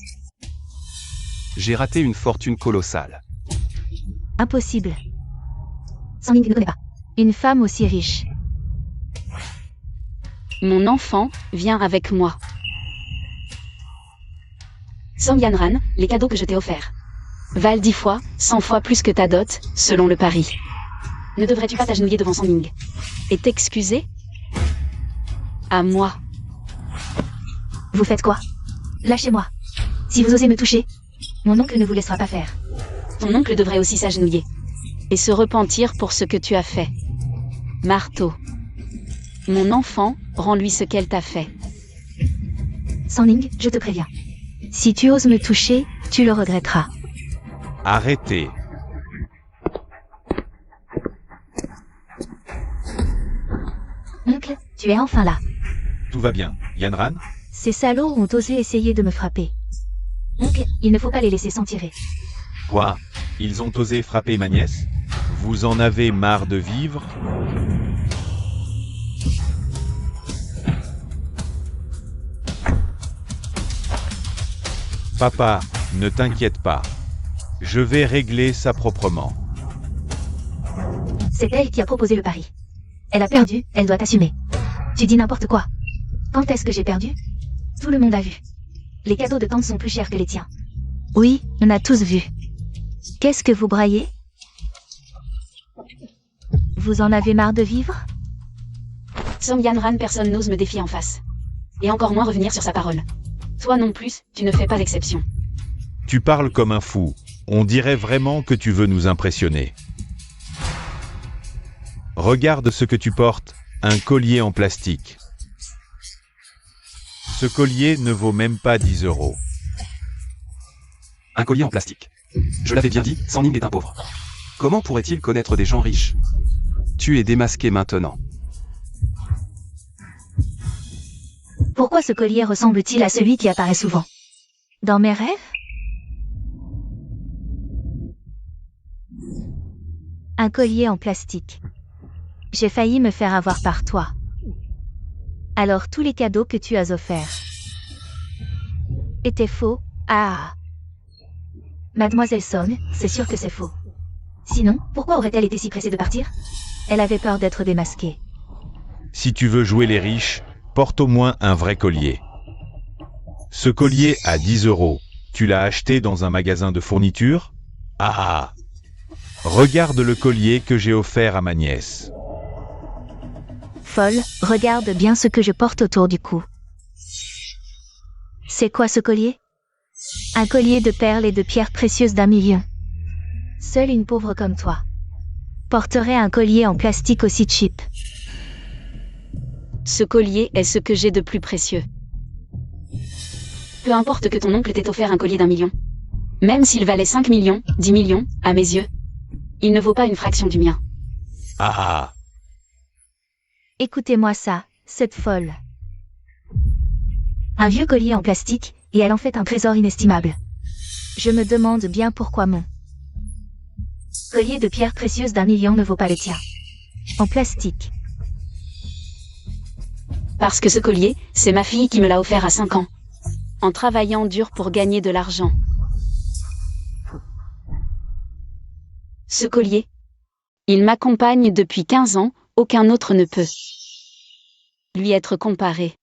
J'ai raté une fortune colossale. Impossible. Sanning ne connaît pas. Une femme aussi riche. Mon enfant, viens avec moi. Song Yanran, les cadeaux que je t'ai offerts valent 10 fois, 100 fois plus que ta dot, selon le pari. Ne devrais-tu pas t'agenouiller devant Sanning et t'excuser? À moi. Vous faites quoi? Lâchez-moi. Si vous osez me toucher, mon oncle ne vous laissera pas faire. Ton oncle devrait aussi s'agenouiller et se repentir pour ce que tu as fait. Marteau. Mon enfant, rends-lui ce qu'elle t'a fait. Sanning, je te préviens. Si tu oses me toucher, tu le regretteras. Arrêtez. Oncle, tu es enfin là. Tout va bien. Yanran? Ces salauds ont osé essayer de me frapper. Oncle, il ne faut pas les laisser s'en tirer. Quoi? Ils ont osé frapper ma nièce? Vous en avez marre de vivre? Papa, ne t'inquiète pas. Je vais régler ça proprement. C'est elle qui a proposé le pari. Elle a perdu, elle doit assumer. Tu dis n'importe quoi. Quand est-ce que j'ai perdu? Tout le monde a vu. Les cadeaux de tante sont plus chers que les tiens. Oui, on a tous vu. Qu'est-ce que vous braillez? Vous en avez marre de vivre? Song Yanran, personne n'ose me défier en face. Et encore moins revenir sur sa parole. Toi non plus, tu ne fais pas l'exception. Tu parles comme un fou. On dirait vraiment que tu veux nous impressionner. Regarde ce que tu portes, un collier en plastique. Ce collier ne vaut même pas 10 €. Un collier en plastique. Je l'avais bien dit, Sanning est un pauvre. Comment pourrait-il connaître des gens riches? Tu es démasqué maintenant. Pourquoi ce collier ressemble-t-il à celui qui apparaît souvent? Dans mes rêves? Un collier en plastique. J'ai failli me faire avoir par toi. Alors tous les cadeaux que tu as offerts étaient faux? Ah! Mademoiselle Song, c'est sûr que c'est faux. Sinon, pourquoi aurait-elle été si pressée de partir? Elle avait peur d'être démasquée. Si tu veux jouer les riches, porte au moins un vrai collier. Ce collier à 10 €, Tu l'as acheté dans un magasin de fournitures? Ah! Regarde le collier que j'ai offert à ma nièce. Folle, regarde bien ce que je porte autour du cou. C'est quoi ce collier? Un collier de perles et de pierres précieuses d'1 million. Seule une pauvre comme toi porterait un collier en plastique aussi cheap. Ce collier est ce que j'ai de plus précieux. Peu importe que ton oncle t'ait offert un collier d'1 million. Même s'il valait 5 millions, 10 millions, à mes yeux, il ne vaut pas une fraction du mien. Ah! Écoutez-moi ça, cette folle. Un vieux collier en plastique, et elle en fait un trésor inestimable. Je me demande bien pourquoi mon collier de pierres précieuses d'1 million ne vaut pas le tien. En plastique. Parce que ce collier, c'est ma fille qui me l'a offert à 5 ans. En travaillant dur pour gagner de l'argent. Ce collier, il m'accompagne depuis 15 ans, aucun autre ne peut lui être comparé.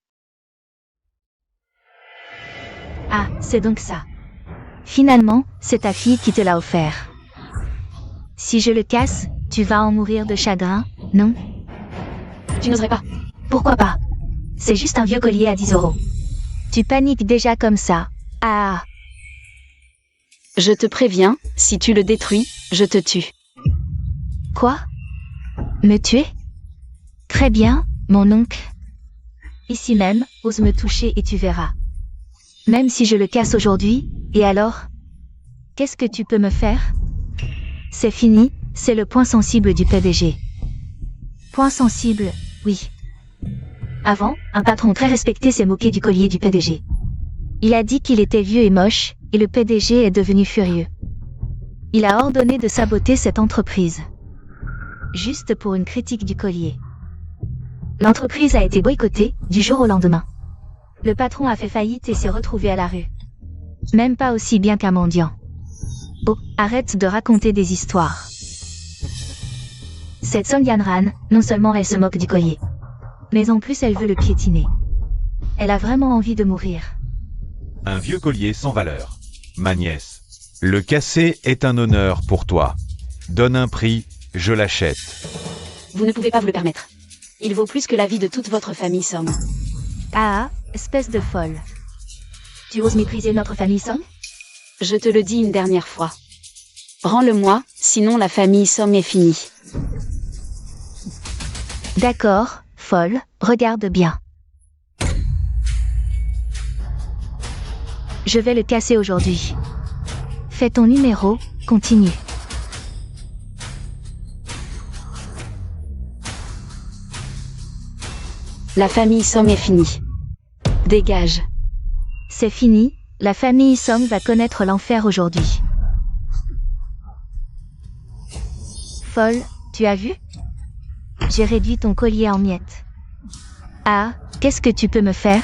Ah, c'est donc ça. Finalement, c'est ta fille qui te l'a offert. Si je le casse, tu vas en mourir de chagrin, non? Tu n'oserais pas. Pourquoi pas? C'est juste un vieux collier à 10 €. Tu paniques déjà comme ça. Ah! Je te préviens, si tu le détruis, je te tue. Quoi? Me tuer? Très bien, mon oncle. Ici même, ose me toucher et tu verras. Même si je le casse aujourd'hui, et alors? Qu'est-ce que tu peux me faire? C'est fini, c'est le point sensible du PDG. Point sensible, oui. Avant, un patron très respecté s'est moqué du collier du PDG. Il a dit qu'il était vieux et moche, et le PDG est devenu furieux. Il a ordonné de saboter cette entreprise. Juste pour une critique du collier. L'entreprise a été boycottée, du jour au lendemain. Le patron a fait faillite et s'est retrouvé à la rue. Même pas aussi bien qu'un mendiant. Oh, arrête de raconter des histoires. Cette Song Yanran, non seulement elle se moque du collier, mais en plus elle veut le piétiner. Elle a vraiment envie de mourir. Un vieux collier sans valeur. Ma nièce. Le casser est un honneur pour toi. Donne un prix, je l'achète. Vous ne pouvez pas vous le permettre. Il vaut plus que la vie de toute votre famille Song. Ah, espèce de folle. Tu oses mépriser notre famille Song? Je te le dis une dernière fois. Rends-le-moi, sinon la famille Song est finie. D'accord, folle, regarde bien. Je vais le casser aujourd'hui. Fais ton numéro, continue. La famille Song est finie. Dégage. C'est fini, la famille Song va connaître l'enfer aujourd'hui. Folle, tu as vu? J'ai réduit ton collier en miettes. Ah, qu'est-ce que tu peux me faire?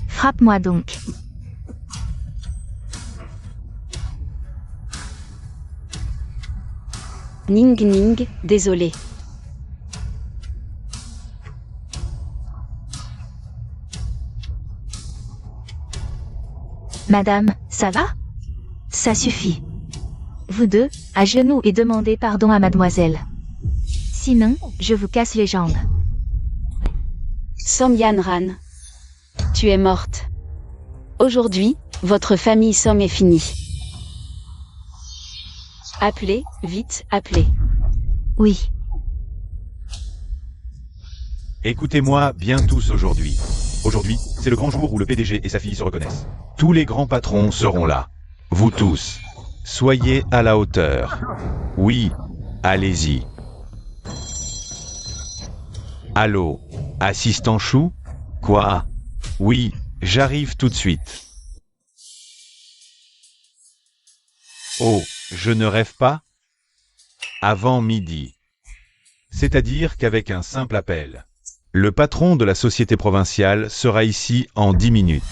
Frappe-moi donc. Ning Ning, désolé. Madame, ça va? Ça suffit. Vous deux, à genoux et demandez pardon à mademoiselle. Sinon, je vous casse les jambes. Song Yanran. Tu es morte. Aujourd'hui, votre famille Song est finie. Appelez, vite, appelez. Oui. Écoutez-moi bien tous aujourd'hui. Aujourd'hui, c'est le grand jour où le PDG et sa fille se reconnaissent. Tous les grands patrons seront là. Vous tous. Soyez à la hauteur. Oui, allez-y. Allô, assistant Chou? Quoi? Oui, j'arrive tout de suite. Oh, je ne rêve pas? Avant midi. C'est-à-dire qu'avec un simple appel, le patron de la société provinciale sera ici en 10 minutes.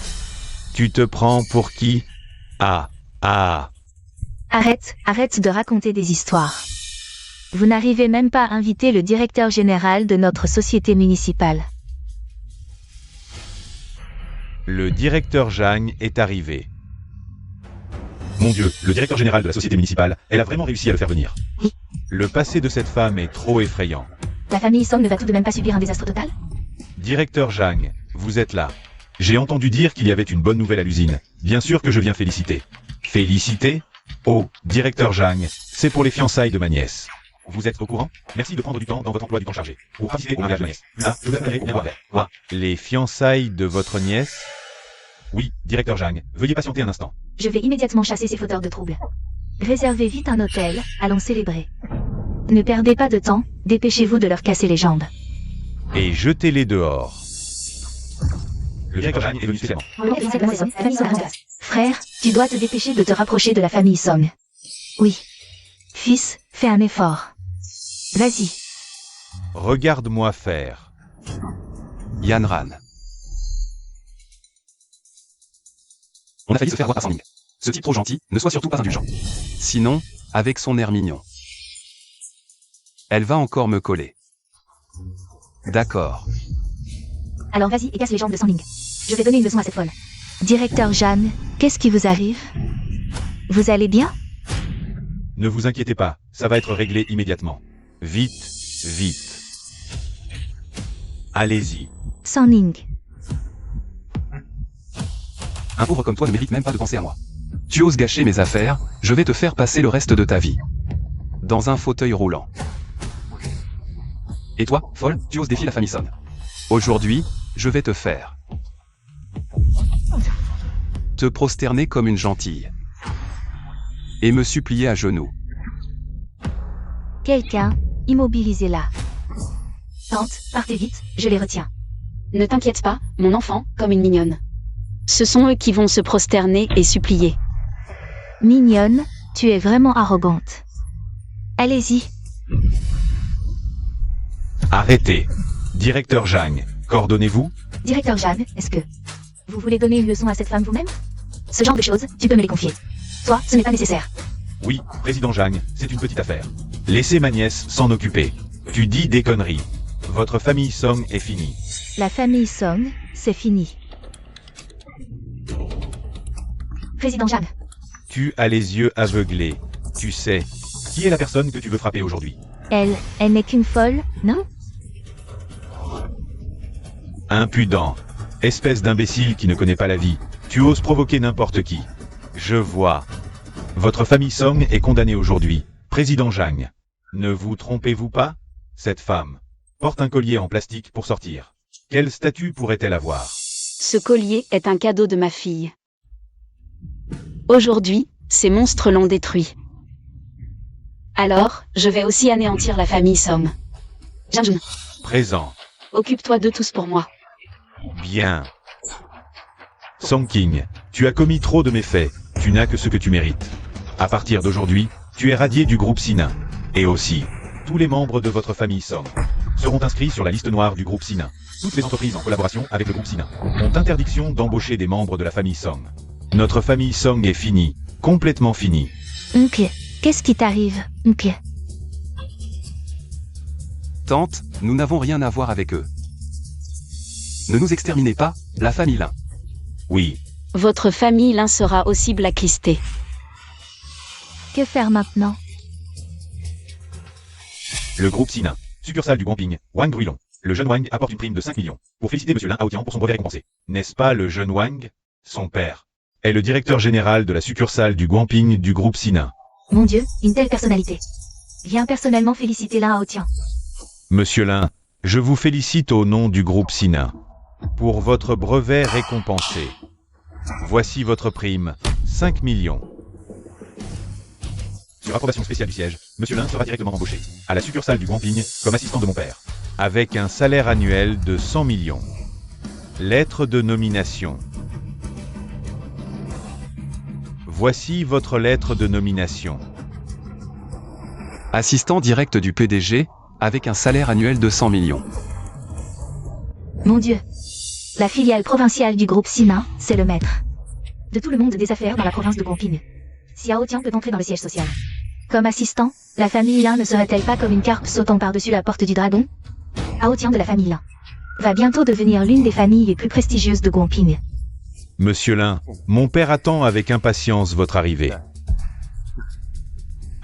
Tu te prends pour qui? Ah. Arrête de raconter des histoires. Vous n'arrivez même pas à inviter le directeur général de notre société municipale. Le directeur Jagne est arrivé. Mon Dieu, le directeur général de la société municipale, elle a vraiment réussi à le faire venir. Oui. Le passé de cette femme est trop effrayant. La famille Song ne va tout de même pas subir un désastre total? Directeur Zhang, vous êtes là. J'ai entendu dire qu'il y avait une bonne nouvelle à l'usine. Bien sûr que je viens féliciter. Féliciter? Oh, directeur Zhang, c'est pour les fiançailles de ma nièce. Vous êtes au courant? Merci de prendre du temps dans votre emploi du temps chargé pour participer au mariage de ma nièce. Là, je vous appellerai pour bien voir. Les fiançailles de votre nièce? Oui, directeur Zhang, veuillez patienter un instant. Je vais immédiatement chasser ces fauteurs de troubles. Réservez vite un hôtel, allons célébrer. Ne perdez pas de temps, dépêchez-vous de leur casser les jambes. Et jetez-les dehors. Le directeur Zhang est venu spécialement. Frère, tu dois te dépêcher de te rapprocher de la famille Song. Oui. Fils, fais un effort. Vas-y. Regarde-moi faire. Yanran. On a failli se faire voir par Sanding. Ce type trop gentil, ne sois surtout pas indulgent. Sinon, avec son air mignon. Elle va encore me coller. D'accord. Alors vas-y et casse les jambes de Sanding. Je vais donner une leçon à cette folle. Directeur Jeanne, qu'est-ce qui vous arrive? Vous allez bien? Ne vous inquiétez pas, ça va être réglé immédiatement. Vite, vite. Allez-y. Sanding. Un pauvre comme toi ne mérite même pas de penser à moi. Tu oses gâcher mes affaires, je vais te faire passer le reste de ta vie. Dans un fauteuil roulant. Et toi, folle, tu oses défier la famille Song. Aujourd'hui, je vais te faire. Te prosterner comme une gentille. Et me supplier à genoux. Quelqu'un, immobilisez-la. Tante, partez vite, je les retiens. Ne t'inquiète pas, mon enfant, comme une mignonne. Ce sont eux qui vont se prosterner et supplier. Mignonne, tu es vraiment arrogante. Allez-y. Arrêtez. Directeur Zhang, coordonnez-vous? Directeur Jeanne, est-ce que vous voulez donner une leçon à cette femme vous-même? Ce genre de choses, tu peux me les confier. Toi, ce n'est pas nécessaire. Oui, président Zhang, c'est une petite affaire. Laissez ma nièce s'en occuper. Tu dis des conneries. Votre famille Song est finie. La famille Song, c'est fini. Président Jeanne. Tu as les yeux aveuglés. Tu sais, qui est la personne que tu veux frapper aujourd'hui? Elle n'est qu'une folle, non? Impudent. Espèce d'imbécile qui ne connaît pas la vie. Tu oses provoquer n'importe qui. Je vois. Votre famille Song est condamnée aujourd'hui. Président Zhang. Ne vous trompez-vous pas? Cette femme porte un collier en plastique pour sortir. Quel statut pourrait-elle avoir? Ce collier est un cadeau de ma fille. Aujourd'hui, ces monstres l'ont détruit. Alors, je vais aussi anéantir la famille Song. Jinjun, Présent. occupe-toi de tous pour moi. Bien. Song King, tu as commis trop de méfaits. Tu n'as que ce que tu mérites. À partir d'aujourd'hui, tu es radié du groupe Sinin. Et aussi, tous les membres de votre famille Song seront inscrits sur la liste noire du groupe Sinin. Toutes les entreprises en collaboration avec le groupe Sinin ont interdiction d'embaucher des membres de la famille Song. Notre famille Song est finie, complètement finie. Ok, qu'est-ce qui t'arrive, ok? Tante, nous n'avons rien à voir avec eux. Ne nous exterminez pas, la famille Lin. Oui, Votre famille l'un sera aussi blacklistée. Que faire maintenant? le groupe Sinin, succursale du Guangping, Wang Druilong. Le jeune Wang apporte une prime de 5 millions pour féliciter Monsieur Lin Haotian pour son brevet récompensé. N'est-ce pas le jeune Wang? Son père est le directeur général de la succursale du Guangping du groupe Sinin. Mon Dieu, une telle personnalité. Viens personnellement féliciter Lin Haotian. Monsieur Lin, je vous félicite au nom du groupe Sinin pour votre brevet récompensé. Voici votre prime, 5 millions. Sur approbation spéciale du siège, Monsieur Lin sera directement embauché à la succursale du Guangping comme assistant de mon père, avec un salaire annuel de 100 millions. Lettre de nomination. Voici votre lettre de nomination. Assistant direct du PDG, avec un salaire annuel de 100 millions. Mon Dieu. La filiale provinciale du groupe Sinin, c'est le maître de tout le monde des affaires dans la province de Guangping. Si Haotian peut entrer dans le siège social. Comme assistant, la famille Lin ne serait-elle pas comme une carpe sautant par-dessus la porte du dragon? Haotian de la famille Lin va bientôt devenir l'une des familles les plus prestigieuses de Guangping. Monsieur Lin, mon père attend avec impatience votre arrivée.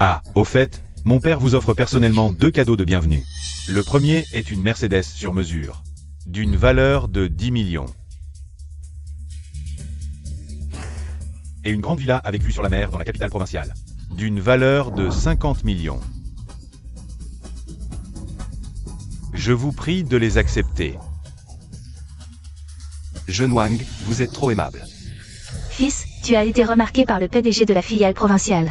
Ah, au fait, mon père vous offre personnellement 2 cadeaux de bienvenue. Le premier est une Mercedes sur mesure, d'une valeur de 10 millions. Et une grande villa avec vue sur la mer dans la capitale provinciale, d'une valeur de 50 millions. Je vous prie de les accepter. Jeune Wang, vous êtes trop aimable. Fils, tu as été remarqué par le PDG de la filiale provinciale.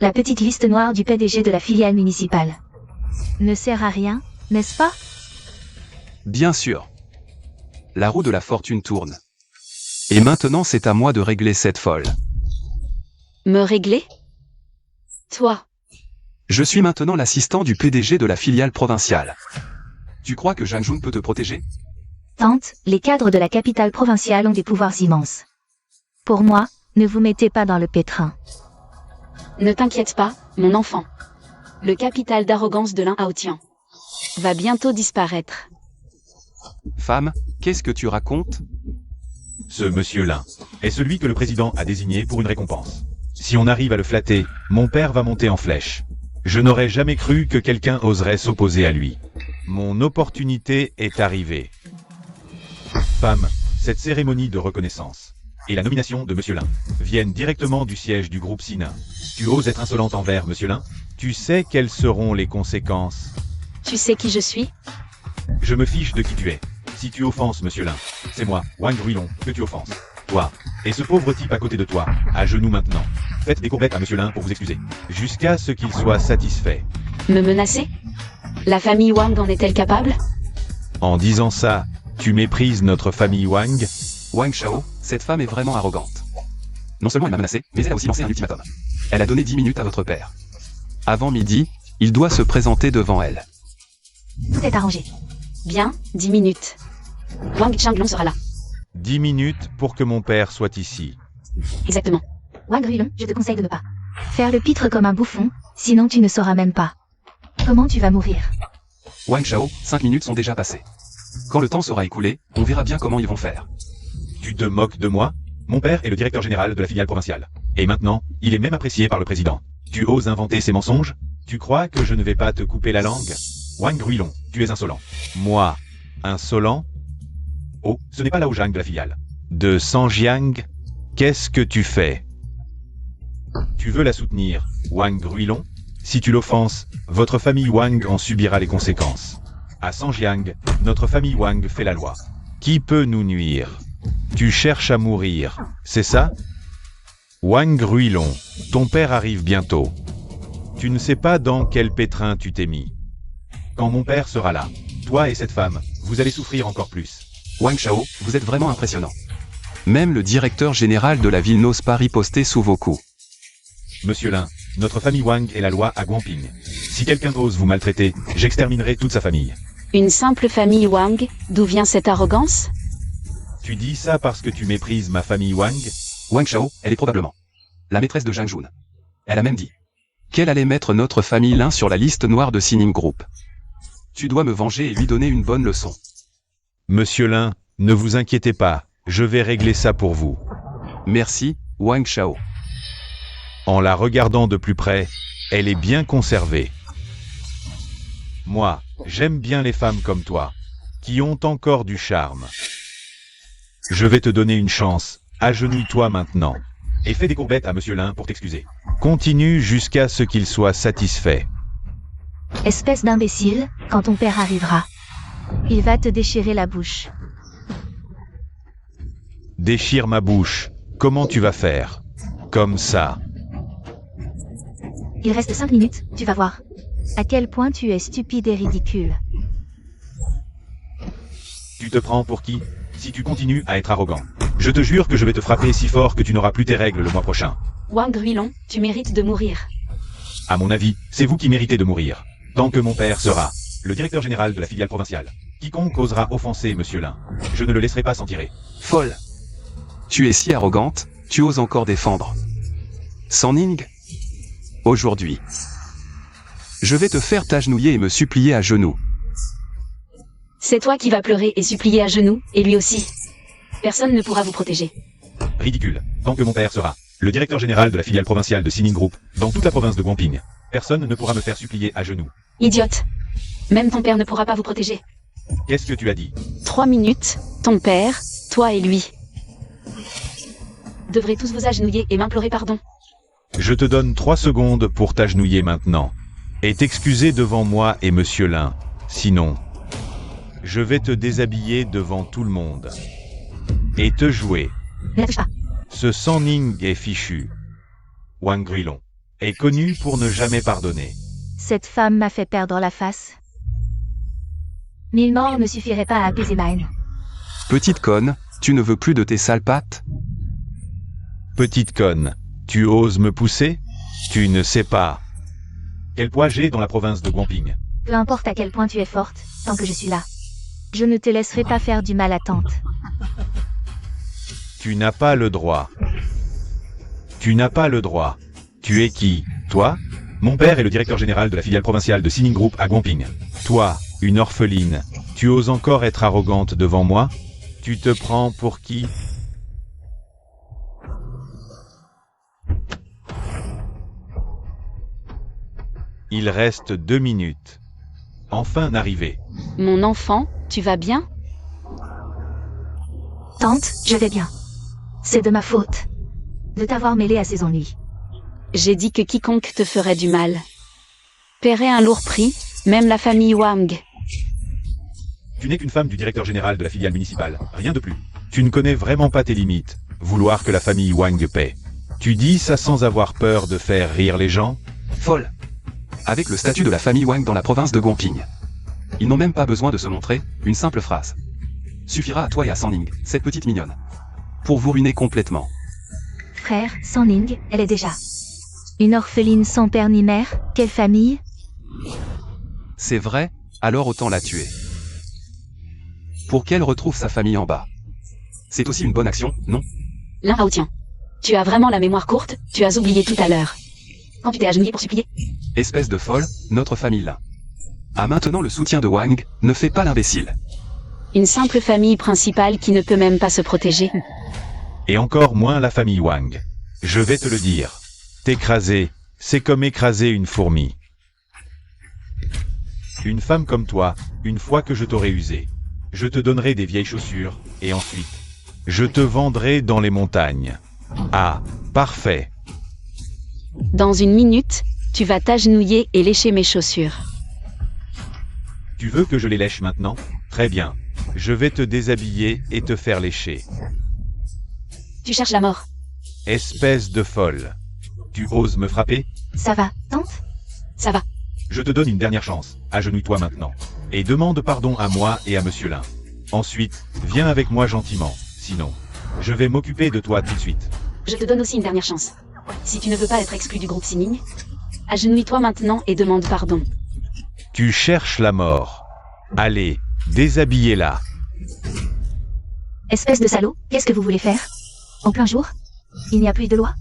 La petite liste noire du PDG de la filiale municipale. Ne sert à rien, n'est-ce pas? Bien sûr. La roue de la fortune tourne. Et maintenant c'est à moi de régler cette folle. Me régler? Toi. Je suis maintenant l'assistant du PDG de la filiale provinciale. Tu crois que Zhang Jun peut te protéger? Tante, les cadres de la capitale provinciale ont des pouvoirs immenses. Pour moi, ne vous mettez pas dans le pétrin. Ne t'inquiète pas, mon enfant. Le capital d'arrogance de Lin Haotian va bientôt disparaître. Femme, qu'est-ce que tu racontes? Ce monsieur Lin est celui que le président a désigné pour une récompense. Si on arrive à le flatter, mon père va monter en flèche. Je n'aurais jamais cru que quelqu'un oserait s'opposer à lui. Mon opportunité est arrivée. Femme, cette cérémonie de reconnaissance et la nomination de monsieur Lin viennent directement du siège du groupe Sinin. Tu oses être insolente envers monsieur Lin? Tu sais quelles seront les conséquences? Tu sais qui je suis? Je me fiche de qui tu es. Si tu offenses monsieur Lin, c'est moi, Wang Ruilon, que tu offenses. Toi, et ce pauvre type à côté de toi, à genoux maintenant. Faites des courbettes à monsieur Lin pour vous excuser, jusqu'à ce qu'il soit satisfait. Me menacer? La famille Wang en est-elle capable? En disant ça, tu méprises notre famille Wang? Wang Shao, cette femme est vraiment arrogante. Non seulement elle m'a menacé, mais elle a aussi lancé un ultimatum. Elle a donné 10 minutes à votre père. Avant midi, il doit se présenter devant elle. Tout est arrangé. Bien, 10 minutes. Wang Changlong sera là. 10 minutes pour que mon père soit ici. Exactement. Wang Ruilon, je te conseille de ne pas faire le pitre comme un bouffon, sinon tu ne sauras même pas comment tu vas mourir. Wang Shao, 5 minutes sont déjà passées. Quand le temps sera écoulé, on verra bien comment ils vont faire. Tu te moques de moi? Mon père est le directeur général de la filiale provinciale. Et maintenant, il est même apprécié par le président. Tu oses inventer ces mensonges? Tu crois que je ne vais pas te couper la langue? Wang Ruilon, tu es insolent. Moi, insolent? Oh, ce n'est pas Lao Zhang de la filiale. De Sanjiang? Qu'est-ce que tu fais? Tu veux la soutenir, Wang Ruilon? Si tu l'offenses, votre famille Wang en subira les conséquences. À Sanjiang, notre famille Wang fait la loi. Qui peut nous nuire? Tu cherches à mourir, c'est ça? Wang Ruilon, ton père arrive bientôt. Tu ne sais pas dans quel pétrin tu t'es mis. Quand mon père sera là, toi et cette femme, vous allez souffrir encore plus. Wang Shao, vous êtes vraiment impressionnant. Même le directeur général de la ville n'ose pas riposter sous vos coups. Monsieur Lin, notre famille Wang est la loi à Guangping. Si quelqu'un ose vous maltraiter, j'exterminerai toute sa famille. Une simple famille Wang, d'où vient cette arrogance? Tu dis ça parce que tu méprises ma famille Wang? Wang Shao, elle est probablement la maîtresse de Zhang Jun. Elle a même dit qu'elle allait mettre notre famille Lin sur la liste noire de Sining Group. Tu dois me venger et lui donner une bonne leçon. Monsieur Lin, ne vous inquiétez pas, je vais régler ça pour vous. Merci, Wang Shao. En la regardant de plus près, elle est bien conservée. Moi, j'aime bien les femmes comme toi, qui ont encore du charme. Je vais te donner une chance, agenouille-toi maintenant. Et fais des courbettes à monsieur Lin pour t'excuser. Continue jusqu'à ce qu'il soit satisfait. Espèce d'imbécile, quand ton père arrivera, il va te déchirer la bouche. Déchire ma bouche, comment tu vas faire? Comme ça. Il reste 5 minutes, tu vas voir. À quel point tu es stupide et ridicule. Tu te prends pour qui? Si tu continues à être arrogant. Je te jure que je vais te frapper si fort que tu n'auras plus tes règles le mois prochain. Wang Ruilon, tu mérites de mourir. À mon avis, c'est vous qui méritez de mourir. Tant que mon père sera le directeur général de la filiale provinciale. Quiconque osera offenser monsieur Lin, je ne le laisserai pas s'en tirer. Folle. Tu es si arrogante, tu oses encore défendre. Sanning, aujourd'hui, je vais te faire t'agenouiller et me supplier à genoux. C'est toi qui vas pleurer et supplier à genoux, et lui aussi. Personne ne pourra vous protéger. Ridicule. Tant que mon père sera le directeur général de la filiale provinciale de Sining Group, dans toute la province de Guangping, personne ne pourra me faire supplier à genoux. Idiote. Même ton père ne pourra pas vous protéger. Qu'est-ce que tu as dit? 3 minutes, ton père, toi et lui. Devrez tous vous agenouiller et m'implorer pardon. Je te donne 3 secondes pour t'agenouiller maintenant. Et t'excuser devant moi et Monsieur Lin. Sinon, je vais te déshabiller devant tout le monde. Et te jouer. Ne la touche pas. Ce San Ning est fichu. Wang Guilong est connu pour ne jamais pardonner. Cette femme m'a fait perdre la face. 1000 morts ne suffiraient pas à apaiser ma haine. Petite conne, tu ne veux plus de tes sales pattes? Petite conne, tu oses me pousser? Tu ne sais pas. Quel poids j'ai dans la province de Guangping? Peu importe à quel point tu es forte, tant que je suis là. Je ne te laisserai pas faire du mal à Tante. Tu n'as pas le droit. Tu n'as pas le droit. Tu es qui, toi? Mon père est le directeur général de la filiale provinciale de Sining Group à Guangping. Toi, une orpheline, tu oses encore être arrogante devant moi? Tu te prends pour qui? Il reste 2 minutes. Enfin arrivé. Mon enfant, tu vas bien? Tante, je vais bien. C'est de ma faute. De t'avoir mêlé à ses ennuis. J'ai dit que quiconque te ferait du mal paierait un lourd prix, même la famille Wang. Tu n'es qu'une femme du directeur général de la filiale municipale, rien de plus. Tu ne connais vraiment pas tes limites, vouloir que la famille Wang paie. Tu dis ça sans avoir peur de faire rire les gens? Folle. Avec le statut de la famille Wang dans la province de Guangping. Ils n'ont même pas besoin de se montrer, une simple phrase suffira à toi et à San Ning, cette petite mignonne, pour vous ruiner complètement. Frère, San Ning, elle est déjà. Une orpheline sans père ni mère, quelle famille? C'est vrai, alors autant la tuer. Pour qu'elle retrouve sa famille en bas. C'est aussi une bonne action, non? Lin Haotian. Tu as vraiment la mémoire courte, tu as oublié tout à l'heure. Quand tu t'es agenouillé pour supplier. Espèce de folle, notre famille là. A maintenant le soutien de Wang, ne fais pas l'imbécile. Une simple famille principale qui ne peut même pas se protéger. Et encore moins la famille Wang. Je vais te le dire. T'écraser, c'est comme écraser une fourmi. Une femme comme toi, une fois que je t'aurai usé, je te donnerai des vieilles chaussures, et ensuite, je te vendrai dans les montagnes. Ah, parfait. Dans 1 minute, tu vas t'agenouiller et lécher mes chaussures. Tu veux que je les lèche maintenant? Très bien. Je vais te déshabiller et te faire lécher. Tu cherches la mort. Espèce de folle. Tu oses me frapper? Ça va, Tante? Ça va. Je te donne une dernière chance. Agenouille-toi maintenant. Et demande pardon à moi et à Monsieur Lin. Ensuite, viens avec moi gentiment. Sinon, je vais m'occuper de toi tout de suite. Je te donne aussi une dernière chance. Si tu ne veux pas être exclu du groupe Sining, agenouille-toi maintenant et demande pardon. Tu cherches la mort. Allez, déshabillez-la. Espèce de salaud, qu'est-ce que vous voulez faire? En plein jour? Il n'y a plus de loi?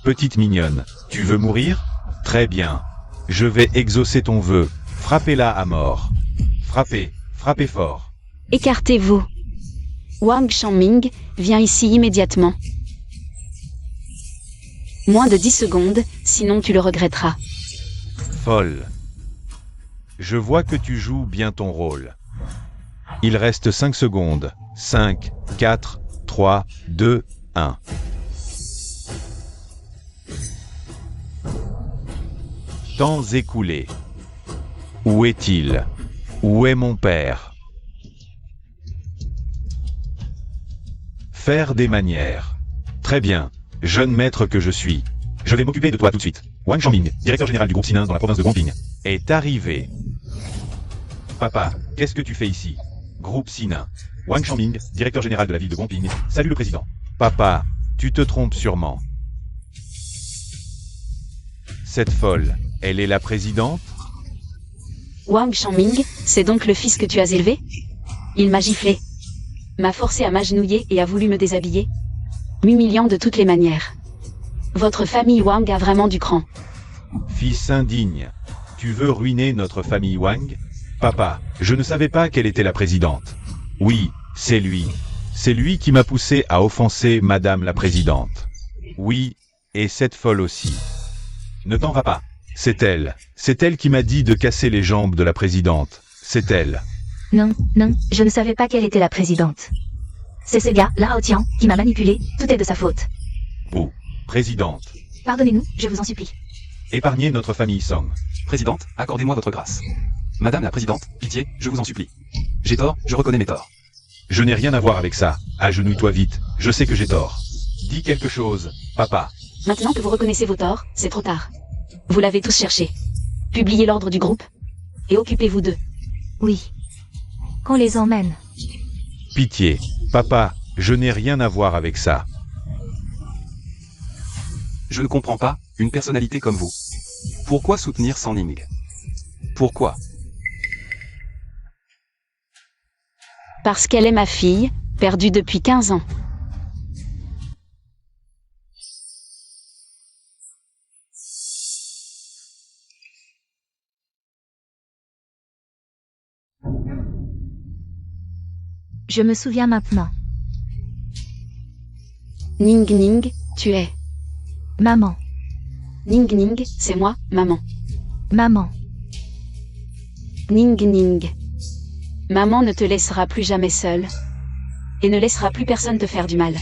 Petite mignonne, tu veux mourir? Très bien. Je vais exaucer ton vœu. Frappez-la à mort. Frappez, frappez fort. Écartez-vous. Wang Shanming, viens ici immédiatement. Moins de 10 secondes, sinon tu le regretteras. Folle. Je vois que tu joues bien ton rôle. Il reste 5 secondes. 5, 4, 3, 2, 1. Temps écoulé. Où est-il? Où est mon père? Faire des manières. Très bien, jeune maître que je suis. Je vais m'occuper de toi tout de suite. Wang Shanming, directeur général du groupe Sining dans la province de Guangping, est arrivé. Papa, qu'est-ce que tu fais ici? Groupe Sining. Wang Shanming, directeur général de la ville de Guangping. Salut le président. Papa, tu te trompes sûrement. Cette folle, elle est la présidente? Wang Shanming, c'est donc le fils que tu as élevé? Il m'a giflé. M'a forcé à m'agenouiller et a voulu me déshabiller. M'humiliant de toutes les manières. Votre famille Wang a vraiment du cran. Fils indigne, tu veux ruiner notre famille Wang? Papa, je ne savais pas qu'elle était la présidente. Oui, c'est lui. C'est lui qui m'a poussé à offenser Madame la Présidente. Oui, et cette folle aussi. Ne t'en va pas. C'est elle qui m'a dit de casser les jambes de la Présidente. C'est elle. Non, non, je ne savais pas qu'elle était la présidente. C'est ce gars, Lao Tian, qui m'a manipulé, tout est de sa faute. Vous, Présidente. Pardonnez-nous, je vous en supplie. Épargnez notre famille Song. Présidente, accordez-moi votre grâce. Madame la Présidente, pitié, je vous en supplie. J'ai tort, je reconnais mes torts. Je n'ai rien à voir avec ça. Agenouille-toi vite, je sais que j'ai tort. Dis quelque chose, papa. Maintenant que vous reconnaissez vos torts, c'est trop tard. Vous l'avez tous cherché. Publiez l'ordre du groupe. Et occupez-vous d'eux. Oui. Qu'on les emmène. Pitié, papa, je n'ai rien à voir avec ça. Je ne comprends pas, une personnalité comme vous. Pourquoi soutenir San Ning? Pourquoi? Parce qu'elle est ma fille, perdue depuis 15 ans. Je me souviens maintenant. Ning Ning, tu es. Maman. Ning Ning, c'est moi, maman. Maman. Ning Ning. Maman ne te laissera plus jamais seule. Et ne laissera plus personne te faire du mal.